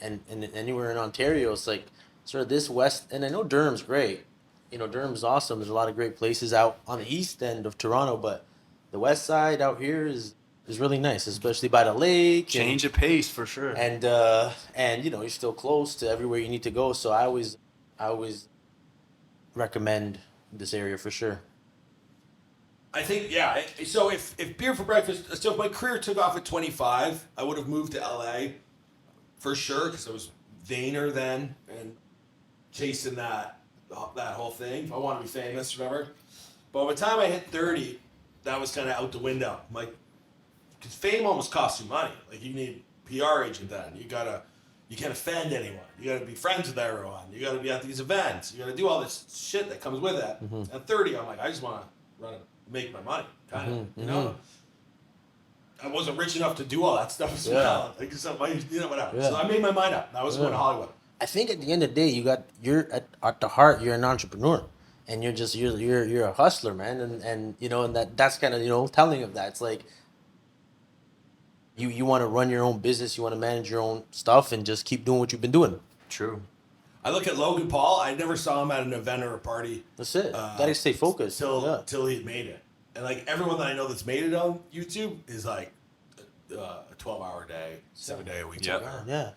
anywhere in Ontario, it's like sort of this west, and I know Durham's great. You know, Durham's awesome. There's a lot of great places out on the east end of Toronto, but the west side out here is really nice, especially by the lake. Change of pace for sure. And you know, you're still close to everywhere you need to go. So I always recommend this area for sure. I think, yeah. So if beer for breakfast, so if my career took off at 25, I would have moved to LA for sure because I was vainer then and chasing that whole thing. I want to be famous, remember? But by the time I hit 30, that was kind of out the window. I'm like, because fame almost costs you money. Like you need PR agent then. You can't offend anyone. You gotta be friends with everyone. You gotta be at these events. You gotta do all this shit that comes with that. At 30, I'm like, I just want to make my money, kind of. You know, I wasn't rich enough to do all that stuff as well. Like, so whatever. Yeah. So I made my mind up. I was going to Hollywood. I think at the end of the day, you're at the heart, you're an entrepreneur, and you're a hustler, man, and that's kind of telling of that. It's like you want to run your own business, you want to manage your own stuff, and just keep doing what you've been doing. True. I look at Logan Paul. I never saw him at an event or a party. That's it. Gotta stay focused till he made it. And like everyone that I know that's made it on YouTube is like a 12-hour day, 7-day a week. Yeah.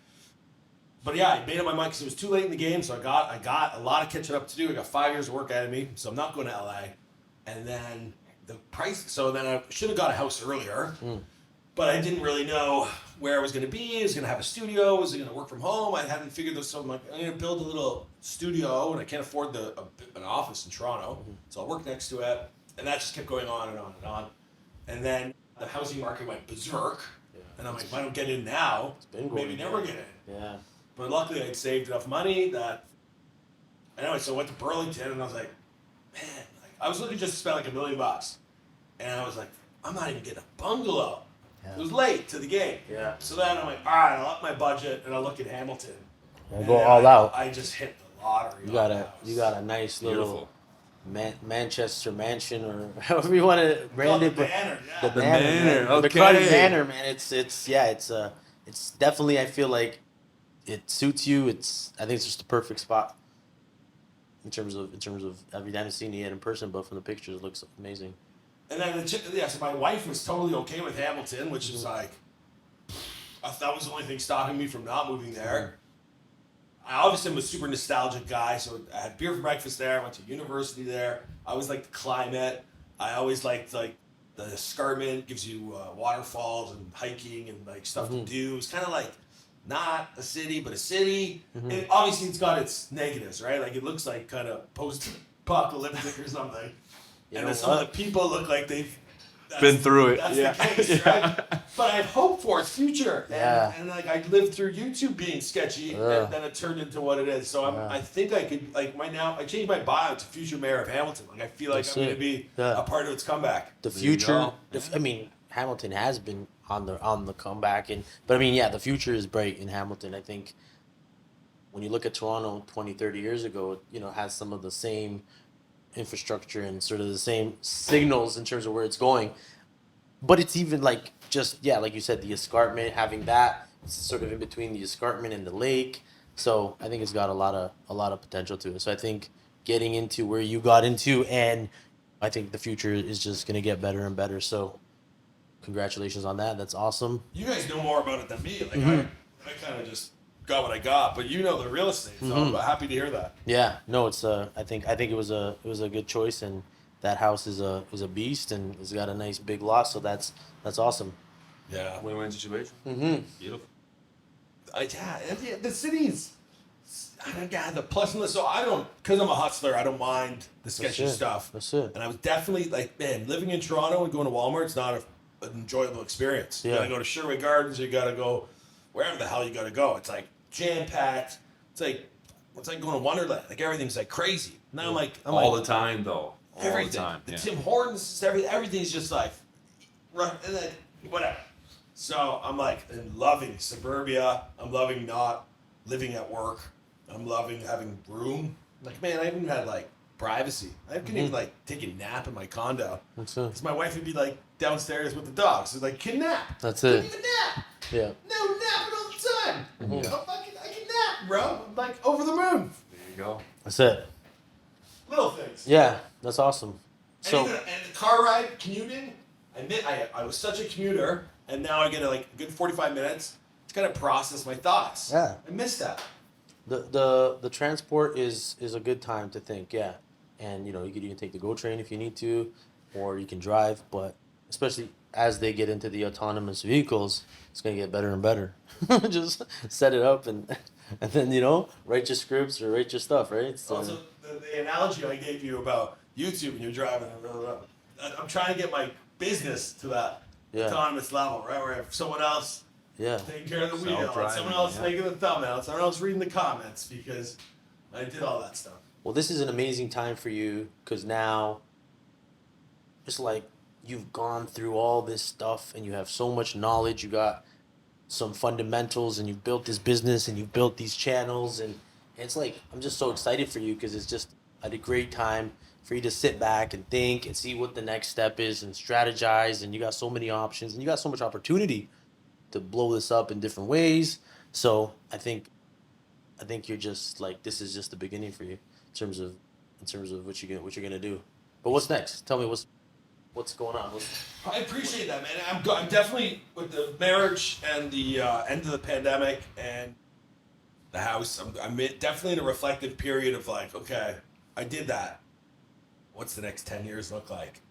But yeah, I made up my mind because it was too late in the game, so I got a lot of catching up to do. I got 5 years of work ahead of me, so I'm not going to LA. And then the price, so then I should have got a house earlier, but I didn't really know where I was going to be. I was going to have a studio. Was I going to work from home? I hadn't figured this. So I'm like, I'm going to build a little studio, and I can't afford an office in Toronto, so I'll work next to it. And that just kept going on and on and on. And then the housing market went berserk. And I'm like, if I don't get in now, maybe never get in. Yeah. But luckily, I'd saved enough money that. Anyway, so I went to Burlington, and I was like, man, I was looking just to spend like $1 million. And I was like, I'm not even getting a bungalow. Yeah. It was late to the game. Yeah. So then I'm like, all right, I'll up my budget, and I'll look at Hamilton. Go all out. I just hit the lottery. You got a nice little Manchester mansion, or however you want to brand it. The Manor, the Manor, okay. The McCrudden Manor, man. It's definitely. I feel like it suits you. I think it's just the perfect spot. In terms of, I haven't seen it yet in person, but from the pictures, it looks amazing. And then so my wife was totally okay with Hamilton, which is like, that was the only thing stopping me from not moving there. I obviously am a super nostalgic guy, so I had beer for breakfast there. I went to university there. I always liked the climate. I always liked like the escarpment, gives you waterfalls and hiking and like stuff to do. It's kind of like not a city, but a city. And obviously it's got its negatives, right? Like it looks like kind of post-apocalyptic or something. And then some of the people look like they've been through it. That's the case, right? But I have hope for its future. And like I lived through YouTube being sketchy, and then it turned into what it is. So I think I could I changed my bio to future mayor of Hamilton. Like I feel like I'm going to be a part of its comeback. The future. Hamilton has been on the comeback, but the future is bright in Hamilton. I think when you look at Toronto 20, 30 years ago, it has some of the same infrastructure and sort of the same signals in terms of where it's going, but it's even like like you said, the escarpment, having that, it's sort of in between the escarpment and the lake. So I think it's got a lot of potential to it. So I think getting into where you got into, and I think the future is just going to get better and better. So congratulations on that. That's awesome. You guys know more about it than me. Like I kind of just got what I got, but you know the real estate, so I'm happy to hear that. Yeah, no, it's I think it was a good choice, and that house is a beast, and it's got a nice big lot, so that's awesome. Yeah, win-win situation. Beautiful. The cities. The plus and so I don't, because I'm a hustler, I don't mind the sketchy stuff. That's it. And I was definitely like, man, living in Toronto and going to Walmart, it's not an enjoyable experience. You gotta go to Sherway Gardens, you gotta go wherever the hell you gotta go. It's like jam-packed. It's like going to Wonderland. Like everything's like crazy. Now I'm like all the time though. Everything. All the time. The Tim Hortons, everything's just like right, and then whatever. So I'm like loving suburbia. I'm loving not living at work. I'm loving having room. Like, man, I even had like privacy. I couldn't even like take a nap in my condo. Because my wife would be like downstairs with the dogs. So like, can nap. That's it. Couldn't even nap. Yeah. No, napping all the time. I can nap, bro. I'm like over the moon. There you go. That's it. Little things. Yeah, that's awesome. So and the car ride, commuting. I was such a commuter, and now I get a good 45 minutes to kind of process my thoughts. Yeah. I miss that. The transport is a good time to think, and you can take the GO train if you need to, or you can drive. But especially as they get into the autonomous vehicles, it's gonna get better and better. Just set it up and then write your scripts or write your stuff, right? So Also, the analogy I gave you about YouTube and you're driving, I'm trying to get my business to that Yeah. autonomous level, right? Where I have someone else yeah, taking care of the wheel, and Self-driving, someone else yeah. making the thumbnail, someone else reading the comments because I did all that stuff. well, this is an amazing time for you because now it's like you've gone through all this stuff and you have so much knowledge. You got some fundamentals and you've built this business and you've built these channels and it's like I'm just so excited for you because it's just at a great time for you to sit back and think and see what the next step is and strategize, and you got so many options and you got so much opportunity to blow this up in different ways. So I think you're just like this is just the beginning for you in terms of what you're gonna do. But what's next? Tell me what's going on. I appreciate that, man. I'm definitely with the marriage and the end of the pandemic and the house. I'm definitely in a reflective period of like, okay, I did that. What's the next 10 years look like?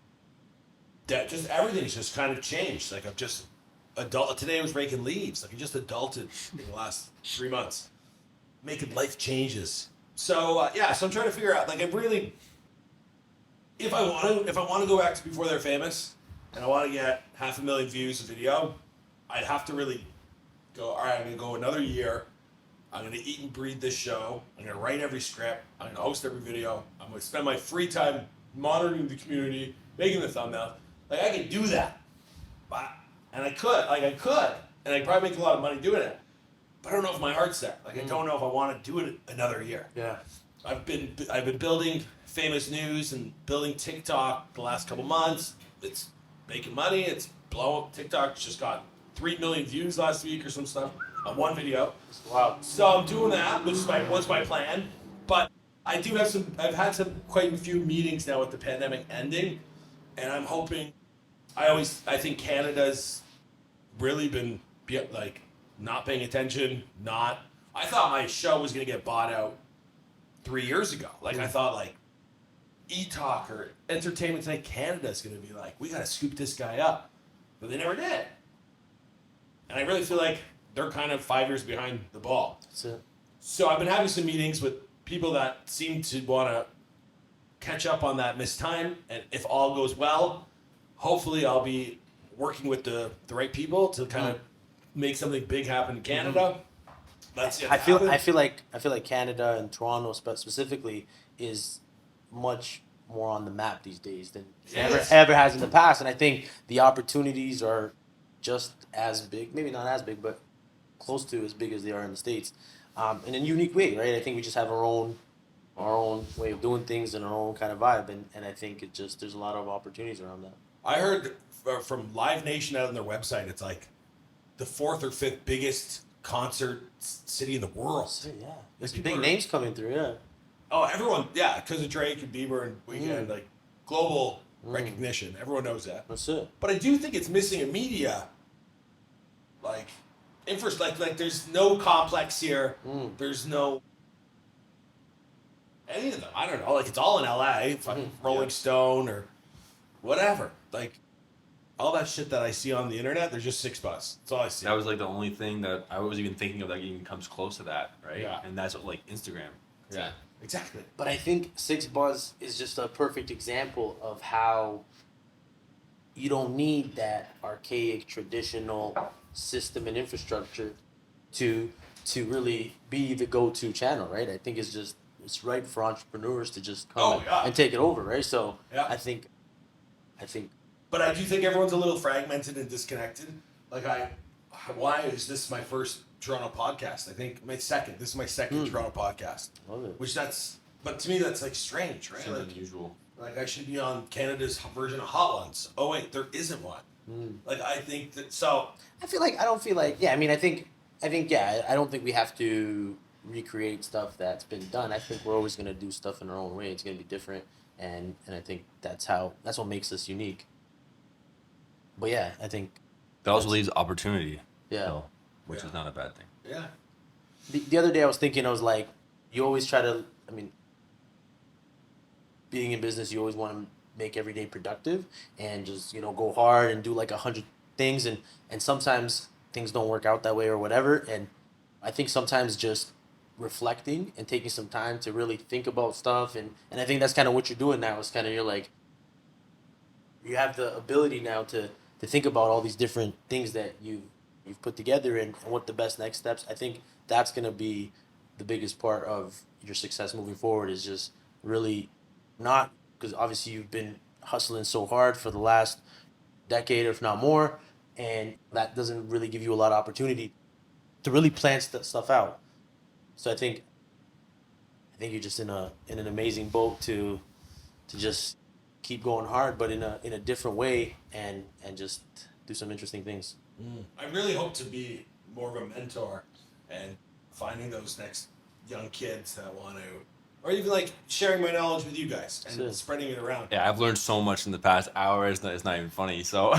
That just everything's just kind of changed. Like I'm just adult. Today I was raking leaves. Like I just adulted in the last 3 months, making life changes. So so I'm trying to figure out. Like I really, if I want to go back to before they're famous, and I want to get 500,000 views a video, I'd have to really go. All right, I'm gonna go another year. I'm gonna eat and breathe this show. I'm gonna write every script. I'm gonna host every video. I'm gonna spend my free time monitoring the community, making the thumbnails. Like I could do that, and I could, and I'd probably make a lot of money doing it. But I don't know if my heart's there. Like I don't know if I want to do it another year. Yeah. I've been building famous news and building TikTok the last couple months. It's making money. It's blowing. TikTok's just got 3 million views last week or some stuff on one video. Wow. So I'm doing that, which was my plan. But I do have I've had quite a few meetings now with the pandemic ending, and I'm hoping. I think Canada's really been like not paying attention. I thought my show was gonna get bought out 3 years ago. Like I thought like E-Talk or Entertainment Tonight Canada's gonna be like, we gotta scoop this guy up, but they never did. And I really feel like they're kind of 5 years behind the ball. That's it. So I've been having some meetings with people that seem to want to catch up on that missed time, and if all goes well, hopefully I'll be working with the right people to kind of make something big happen in Canada. That's it. I feel like Canada and Toronto specifically is much more on the map these days than Yes. ever has in the past, and I think the opportunities are just as big, maybe not as big, but close to as big as they are in the States, in a unique way, right? I think we just have our own way of doing things and our own kind of vibe, and I think there's a lot of opportunities around that. I heard from Live Nation out on their website, it's like the 4th or 5th biggest concert city in the world. So, yeah, there's People big are- names coming through, yeah. Oh, everyone, yeah, because of Drake and Bieber and Weeknd, like global recognition. Everyone knows that. That's it. But I do think it's missing a media, like, like there's no Complex here. There's no any of them. I don't know. Like it's all in LA, fucking Rolling Stone or whatever. Like all that shit that I see on the internet, there's just $6. That's all I see. That was like the only thing that I was even thinking of that even comes close to that, right? Yeah. And that's what, like Instagram. Yeah, exactly. But I think Six Buzz is just a perfect example of how you don't need that archaic traditional system and infrastructure to really be the go-to channel, right? I think it's right for entrepreneurs to just come and take it over, right? So Yeah. I think But I do think everyone's a little fragmented and disconnected. Like why is this my first Toronto podcast? I think this is my second Toronto podcast. love it. But to me that's like strange, right? Seems Like, unusual. like I should be on Canada's version of Hot Ones. Oh wait, there isn't one. Like I think that I don't feel like I don't think we have to recreate stuff that's been done. I think we're always gonna do stuff in our own way. It's gonna be different, and I think that's what makes us unique. But yeah, I think That also leaves opportunity. Yeah. though, which Yeah. is not a bad thing. yeah. the other day I was thinking, I was like, you always try to, being in business, you always want to make every day productive and just, you know, go hard and do like 100 things. And sometimes things don't work out that way or whatever. And I think sometimes just reflecting and taking some time to really think about stuff. And I think that's kind of what you're doing now. It's kind of, you're like, you have the ability now to think about all these different things that you've put together and what the best next steps. I think that's going to be the biggest part of your success moving forward, is just really not, because obviously you've been hustling so hard for the last decade, if not more, and that doesn't really give you a lot of opportunity to really plan stuff out. So I think you're just in an amazing boat to just keep going hard, but in a different way, and just do some interesting things. I really hope to be more of a mentor and finding those next young kids that want to, or even like sharing my knowledge with you guys and Sure. spreading it around. Yeah, I've learned so much in the past hour. It's not even funny. So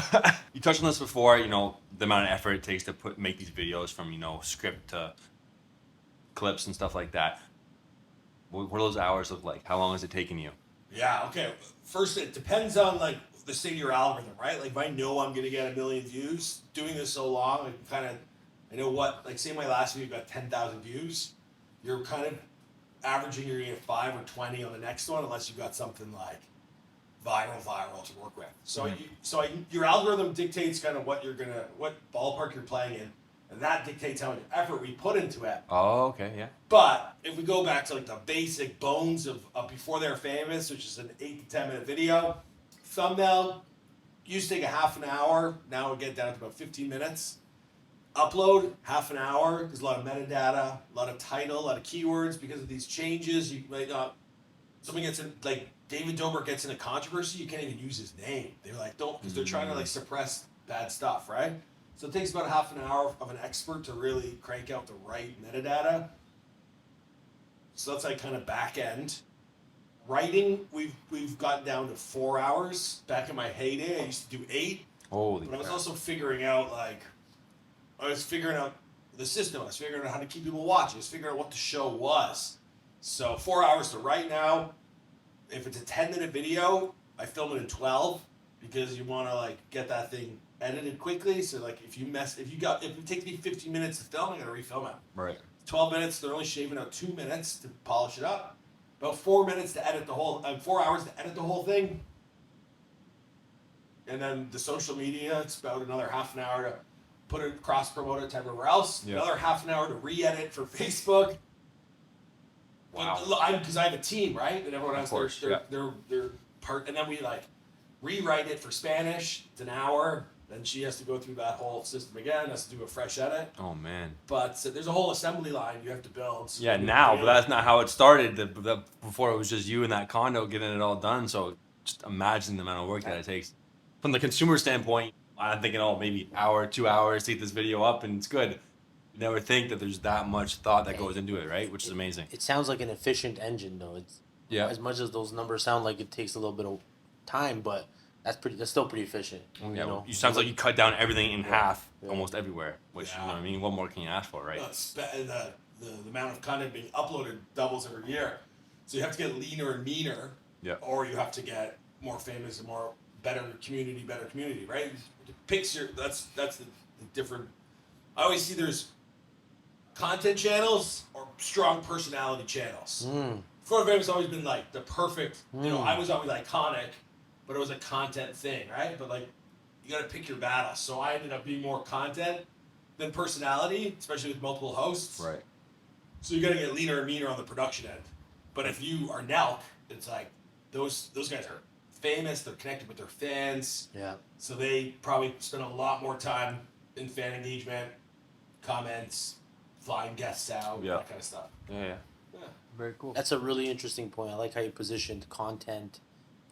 you touched on this before. You know, the amount of effort it takes to make these videos, from, you know, script to clips and stuff like that. What do those hours look like? How long is it taking you? Yeah, okay. First, it depends on like the state of your algorithm, right? Like if I know I'm gonna get 1 million views, doing this so long, I know what, like say my last video got 10,000 views, you're kind of averaging, you're gonna get 5 or 20 on the next one, unless you've got something like viral to work with. So your algorithm dictates kind of what ballpark you're playing in, and that dictates how much effort we put into it. Oh, okay, yeah. But if we go back to like the basic bones of before they're famous, which is an 8 to 10 minute video, thumbnail used to take a half an hour. Now we get down to about 15 minutes. Upload half an hour. There's a lot of metadata, a lot of title, a lot of keywords. Because of these changes, you might not. Someone gets in, like David Dobrik gets in a controversy, you can't even use his name. They're like, don't, because they're trying to like suppress bad stuff, right? So it takes about half an hour of an expert to really crank out the right metadata. So that's like kind of back end. Writing, we've gotten down to 4 hours. Back in my heyday, I used to do 8. Holy But I was crap. also figuring out the system. I was figuring out how to keep people watching. I was figuring out what the show was. So 4 hours to write now. If it's a 10-minute video, I film it in 12, because you want to like get that thing edited quickly. So like if it takes me 15 minutes to film, I'm gonna refilm it. Right. 12 minutes, they're only shaving out 2 minutes to polish it up. About 4 minutes to edit 4 hours to edit the whole thing. And then the social media, it's about another half an hour to put it, cross-promote it to everywhere else. Yeah. Another half an hour to re-edit for Facebook. Wow. Because I have a team, right? And everyone Of has course, their part. And then we like rewrite it for Spanish. It's an hour. Then she has to go through that whole system again, has to do a fresh edit. Oh, man. But there's a whole assembly line you have to build. So Yeah, now, but that's not how it started. Before, it was just you in that condo getting it all done. So just imagine the amount of work that it takes. From the consumer standpoint, I'm thinking, oh, maybe hour, 2 hours to get this video up and it's good. You never think that there's that much thought that goes into it, right? Which is amazing. It sounds like an efficient engine, though. It's, Yeah. as much as those numbers sound like it takes a little bit of time, but that's still pretty efficient. Yeah, You know? you sounds like you cut down everything in half Yeah. almost everywhere, which, you know what I mean? What more can you ask for, right? The amount of content being uploaded doubles every year. So you have to get leaner and meaner. Yeah. Or you have to get more famous and more better community, right? Picks your that's the different. I always see there's content channels or strong personality channels. Florida Famous has always been like the perfect, you know, I was always iconic, but it was a content thing, right? But like, you gotta pick your battles. So I ended up being more content than personality, especially with multiple hosts. Right. So you gotta get leaner and meaner on the production end. But if you are Nelk, it's like, those guys are famous, they're connected with their fans. Yeah. So they probably spend a lot more time in fan engagement, comments, flying guests out, Yeah. that kind of stuff. Yeah. Very cool. That's a really interesting point. I like how you positioned content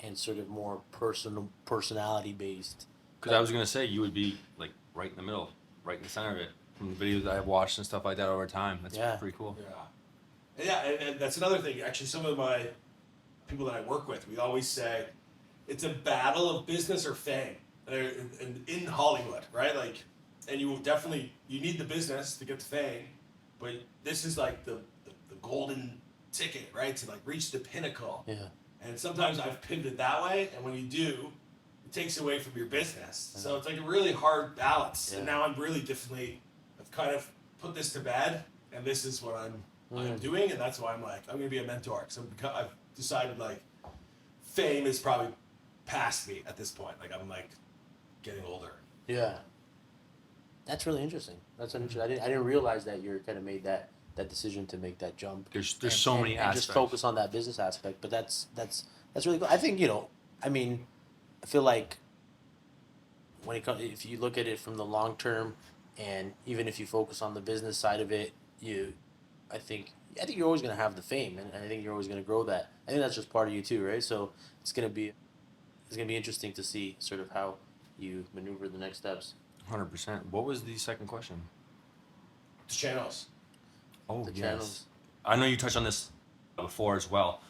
and sort of more personality based. Because I was going to say, you would be like right in the middle, right in the center of it. From the videos that I've watched and stuff like that over time. That's Yeah. pretty cool. Yeah, and that's another thing. Actually, some of my people that I work with, we always say, it's a battle of business or fame. And in Hollywood, right? Like, and you need the business to get the fame, but this is like the golden ticket, right? To like reach the pinnacle. Yeah. And sometimes I've pivoted that way, and when you do, it takes away from your business. So it's like a really hard balance. And now I'm really differently, I've kind of put this to bed, and this is what I'm doing, and that's why I'm like, I'm gonna be a mentor. So I've decided like, fame is probably past me at this point. Like I'm like getting older. Yeah. That's really interesting. That's interesting. I didn't realize that you kind of made that decision to make that jump. There's so many and aspects. just focus on that business aspect. But that's really cool. I think I mean, I feel like when it comes, if you look at it from the long term, and even if you focus on the business side of it, I think you're always gonna have the fame, and I think you're always gonna grow that. I think that's just part of you too, right? So it's gonna be interesting to see sort of how you maneuver the next steps. 100%. What was the second question? The channels. Oh, The yes. channels. I know you touched on this before as well.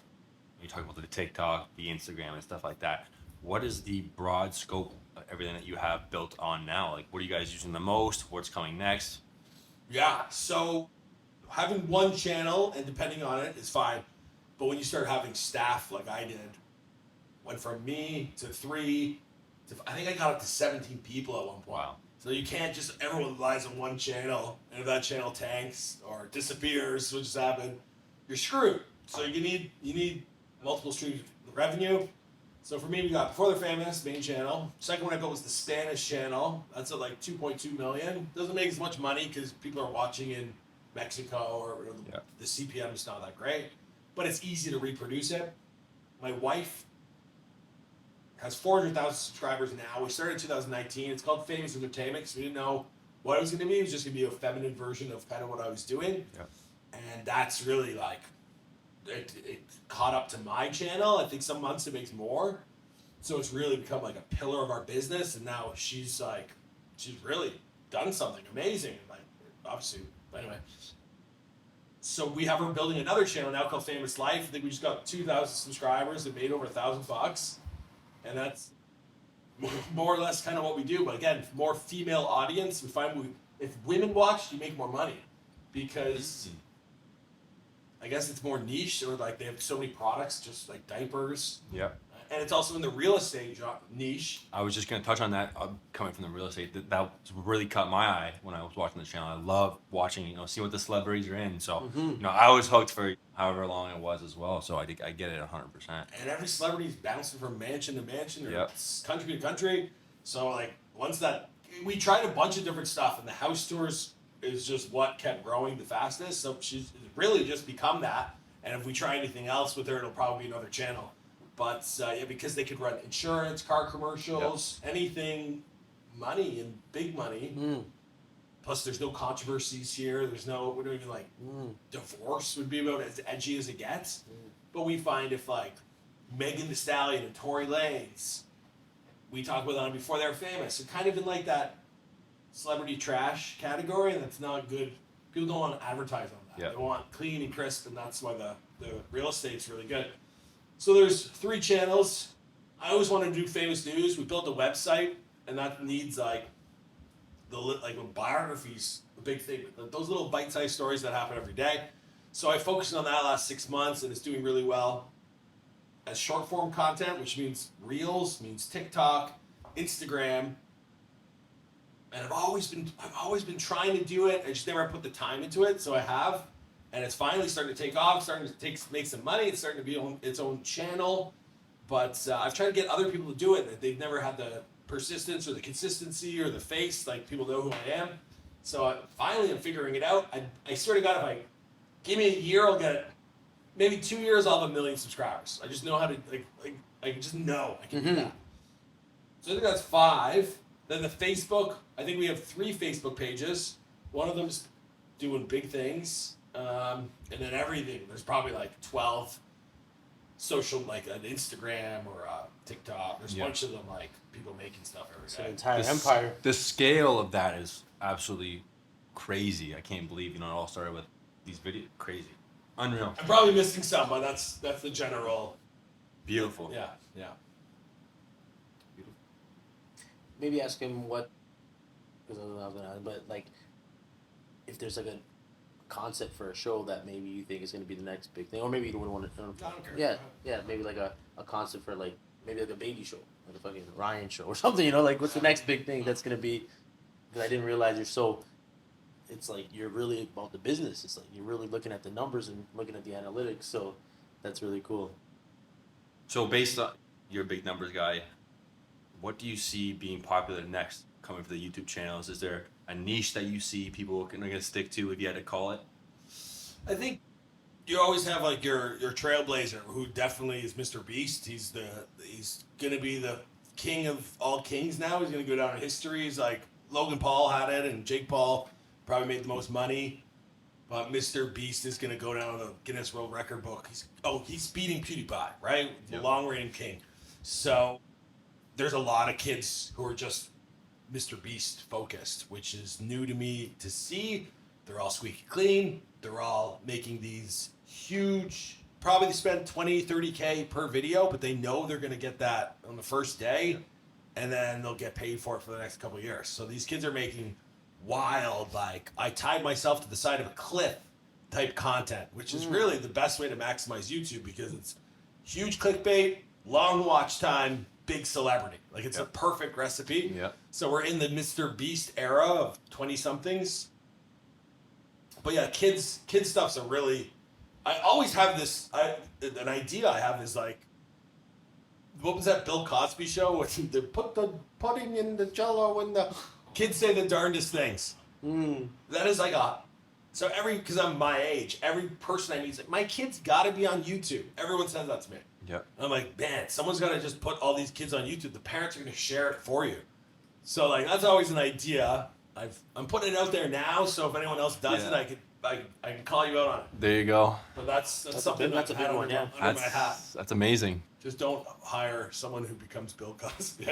You talk about the TikTok, the Instagram, and stuff like that. What is the broad scope of everything that you have built on now? Like, what are you guys using the most? What's coming next? Yeah, so having one channel and depending on it is fine. But when you start having staff like I did, went from me to 3 to, I think I got up to 17 people at one point. Wow. So you can't just, everyone relies on one channel, and if that channel tanks or disappears, which has happened, you're screwed. So you need multiple streams of revenue. So for me, we got Before They're Famous, main channel. Second one I built was the Spanish channel. That's at like 2.2 million. Doesn't make as much money because people are watching in Mexico or the CPM is not that great, but it's easy to reproduce it. My wife has 400,000 subscribers now. We started in 2019. It's called Famous Entertainment because we didn't know what it was going to be. It was just going to be a feminine version of kind of what I was doing. Yeah. And that's really like, it caught up to my channel. I think some months it makes more. So it's really become like a pillar of our business. And now she's really done something amazing. And like, obviously, anyway. So we have her building another channel now called Famous Life. I think we just got 2,000 subscribers and made over $1,000. And that's more or less kind of what we do. But again, more female audience. We find if women watch, you make more money because I guess it's more niche, or like they have so many products, just like diapers. Yep. And it's also in the real estate niche. I was just going to touch on that. Coming from the real estate, that really caught my eye when I was watching the channel. I love watching, see what the celebrities are in. So, I was hooked for however long it was as well. So I get it 100%. And every celebrity's bouncing from mansion to mansion or country to country. So like we tried a bunch of different stuff, and the house tours is just what kept growing the fastest. So she's really just become that. And if we try anything else with her, it'll probably be another channel. But because they could run insurance, car commercials, anything, money and big money. Plus, there's no controversies here. We don't even like divorce would be about as edgy as it gets. But we find if like Megan Thee Stallion and Tory Lanez, we talk about them Before They're Famous, so kind of in like that celebrity trash category, and that's not good. People don't want to advertise on that. They want clean and crisp, and that's why the real estate's really good. So there's 3 channels. I always wanted to do famous news. We built a website, and that needs like biographies, a big thing. Those little bite-sized stories that happen every day. So I focused on that last 6 months, and it's doing really well. As short-form content, which means Reels, means TikTok, Instagram, and I've always been trying to do it. I just never put the time into it, so I have. And it's finally starting to take off, starting to make some money. It's starting to be its own channel. But I've tried to get other people to do it. They've never had the persistence or the consistency or the face. Like, people know who I am. So finally I'm figuring it out. I swear to God, if I give me a year, I'll get it. Maybe 2 years, I'll have 1 million subscribers. I just know how to, I just know I can do that. So I think that's 5. Then the Facebook, I think we have 3 Facebook pages. One of them's doing big things. And then everything, there's probably like 12 social, like an Instagram or a TikTok. There's a bunch of them, like people making stuff every day. It's an entire empire. The scale of that is absolutely crazy. I can't believe it all started with these videos. Crazy, unreal. I'm probably missing some, but that's the general. Beautiful. Yeah. Beautiful. Maybe ask him what, because I was gonna ask, but like, if there's like a concept for a show that maybe you think is going to be the next big thing, or maybe you don't want to. I don't care. Yeah, maybe like a concept for like maybe like a baby show, like a fucking Ryan show or something. You know, like what's the next big thing that's going to be? Because I didn't realize you're so. It's like you're really about the business. It's like you're really looking at the numbers and looking at the analytics. So that's really cool. So based on you're a big numbers guy, what do you see being popular next coming for the YouTube channels? Is there a niche that you see people are gonna stick to if you had to call it? I think you always have like your trailblazer, who definitely is Mr. Beast. He's gonna be the king of all kings now. He's gonna go down in history. He's like Logan Paul had it, and Jake Paul probably made the most money. But Mr. Beast is gonna go down in the Guinness World Record book. He's beating PewDiePie, right? The Yep. long reigning king. So there's a lot of kids who are just Mr. Beast focused, which is new to me to see. They're all squeaky clean. They're all making these huge, probably they spend 20, 30K per video, but they know they're going to get that on the first day, and then they'll get paid for it for the next couple of years. So these kids are making wild, like, I tied myself to the side of a cliff type content, which is really the best way to maximize YouTube, because it's huge clickbait, long watch time, big celebrity. Like, it's a perfect recipe. Yeah. So we're in the Mr. Beast era of 20-somethings. But yeah, kids stuff's a really... I always have this... an idea I have is like... What was that Bill Cosby show? They put the pudding in the jello and the... Kids say the darndest things. That is like a... So because I'm my age, every person I meet is like, my kid's got to be on YouTube. Everyone says that to me. Yep. And I'm like, man, someone's got to just put all these kids on YouTube. The parents are going to share it for you. So like, that's always an idea. I'm putting it out there now, so if anyone else does it, I can call you out on it. There you go. But that's something that's a big one, yeah. under my hat. That's amazing. Just don't hire someone who becomes Bill Cosby.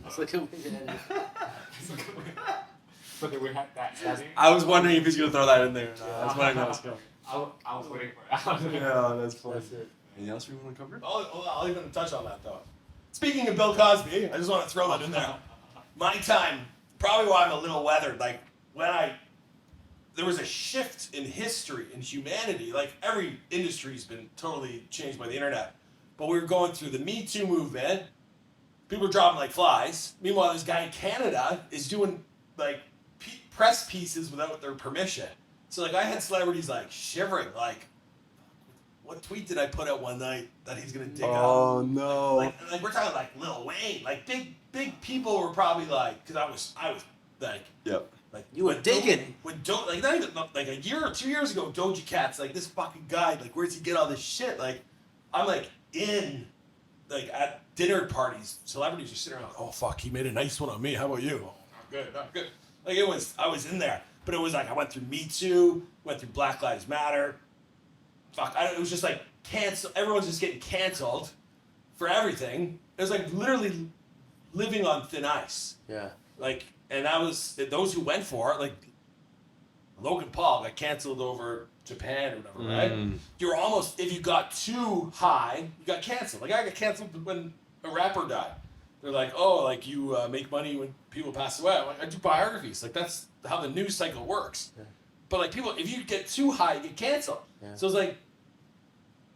It's like a, But we had that setting. I was wondering if he's gonna throw that in there. No, I was wondering that was coming. I was waiting for it. Yeah, that's funny. that's it. Anything else we want to cover? I'll even touch on that though. Speaking of Bill Cosby, I just want to throw that in there. My time, probably why I'm a little weathered. Like there was a shift in history and humanity. Like every industry's been totally changed by the internet. But we were going through the Me Too movement. People were dropping like flies. Meanwhile, this guy in Canada is doing like press pieces without their permission. So like I had celebrities like shivering, like, what tweet did I put out one night that he's gonna dig up? Oh no! Like we're talking like Lil Wayne, like big people were probably like, because I was like, Yep. like You were digging. Like not even like a year or 2 years ago, Doja Cat's like, this fucking guy, like where's he get all this shit? Like I'm like in like at dinner parties, celebrities are sitting around like, oh fuck, he made a nice one on me. How about you? Oh, not good. Like I was in there, but it was like I went through Me Too, went through Black Lives Matter. Fuck, it was just like cancel. Everyone's just getting canceled for everything. It was like literally living on thin ice. Yeah. Like, and that was those who went for it. Like Logan Paul got canceled over Japan or whatever, right? You're almost, if you got too high, you got canceled. Like I got canceled when a rapper died. They're like, oh, like you make money when people pass away. I'm like, I do biographies. Like that's how the news cycle works. Yeah. But like people, if you get too high, you get canceled. Yeah. So it's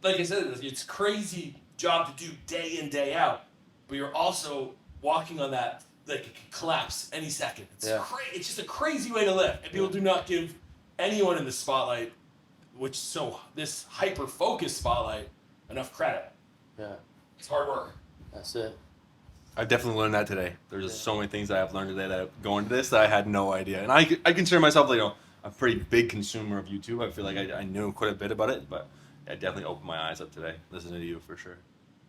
like I said, it's a crazy job to do day in, day out. But you're also walking on that, like it could collapse any second. It's it's just a crazy way to live. And people do not give anyone in the spotlight, this hyper-focused spotlight, enough credit. Yeah. It's hard work. That's it. I definitely learned that today. There's just so many things that I've learned today that going to this that I had no idea. And I consider myself, like, a pretty big consumer of YouTube. I feel like I knew quite a bit about it, but it definitely opened my eyes up today, listening to you for sure.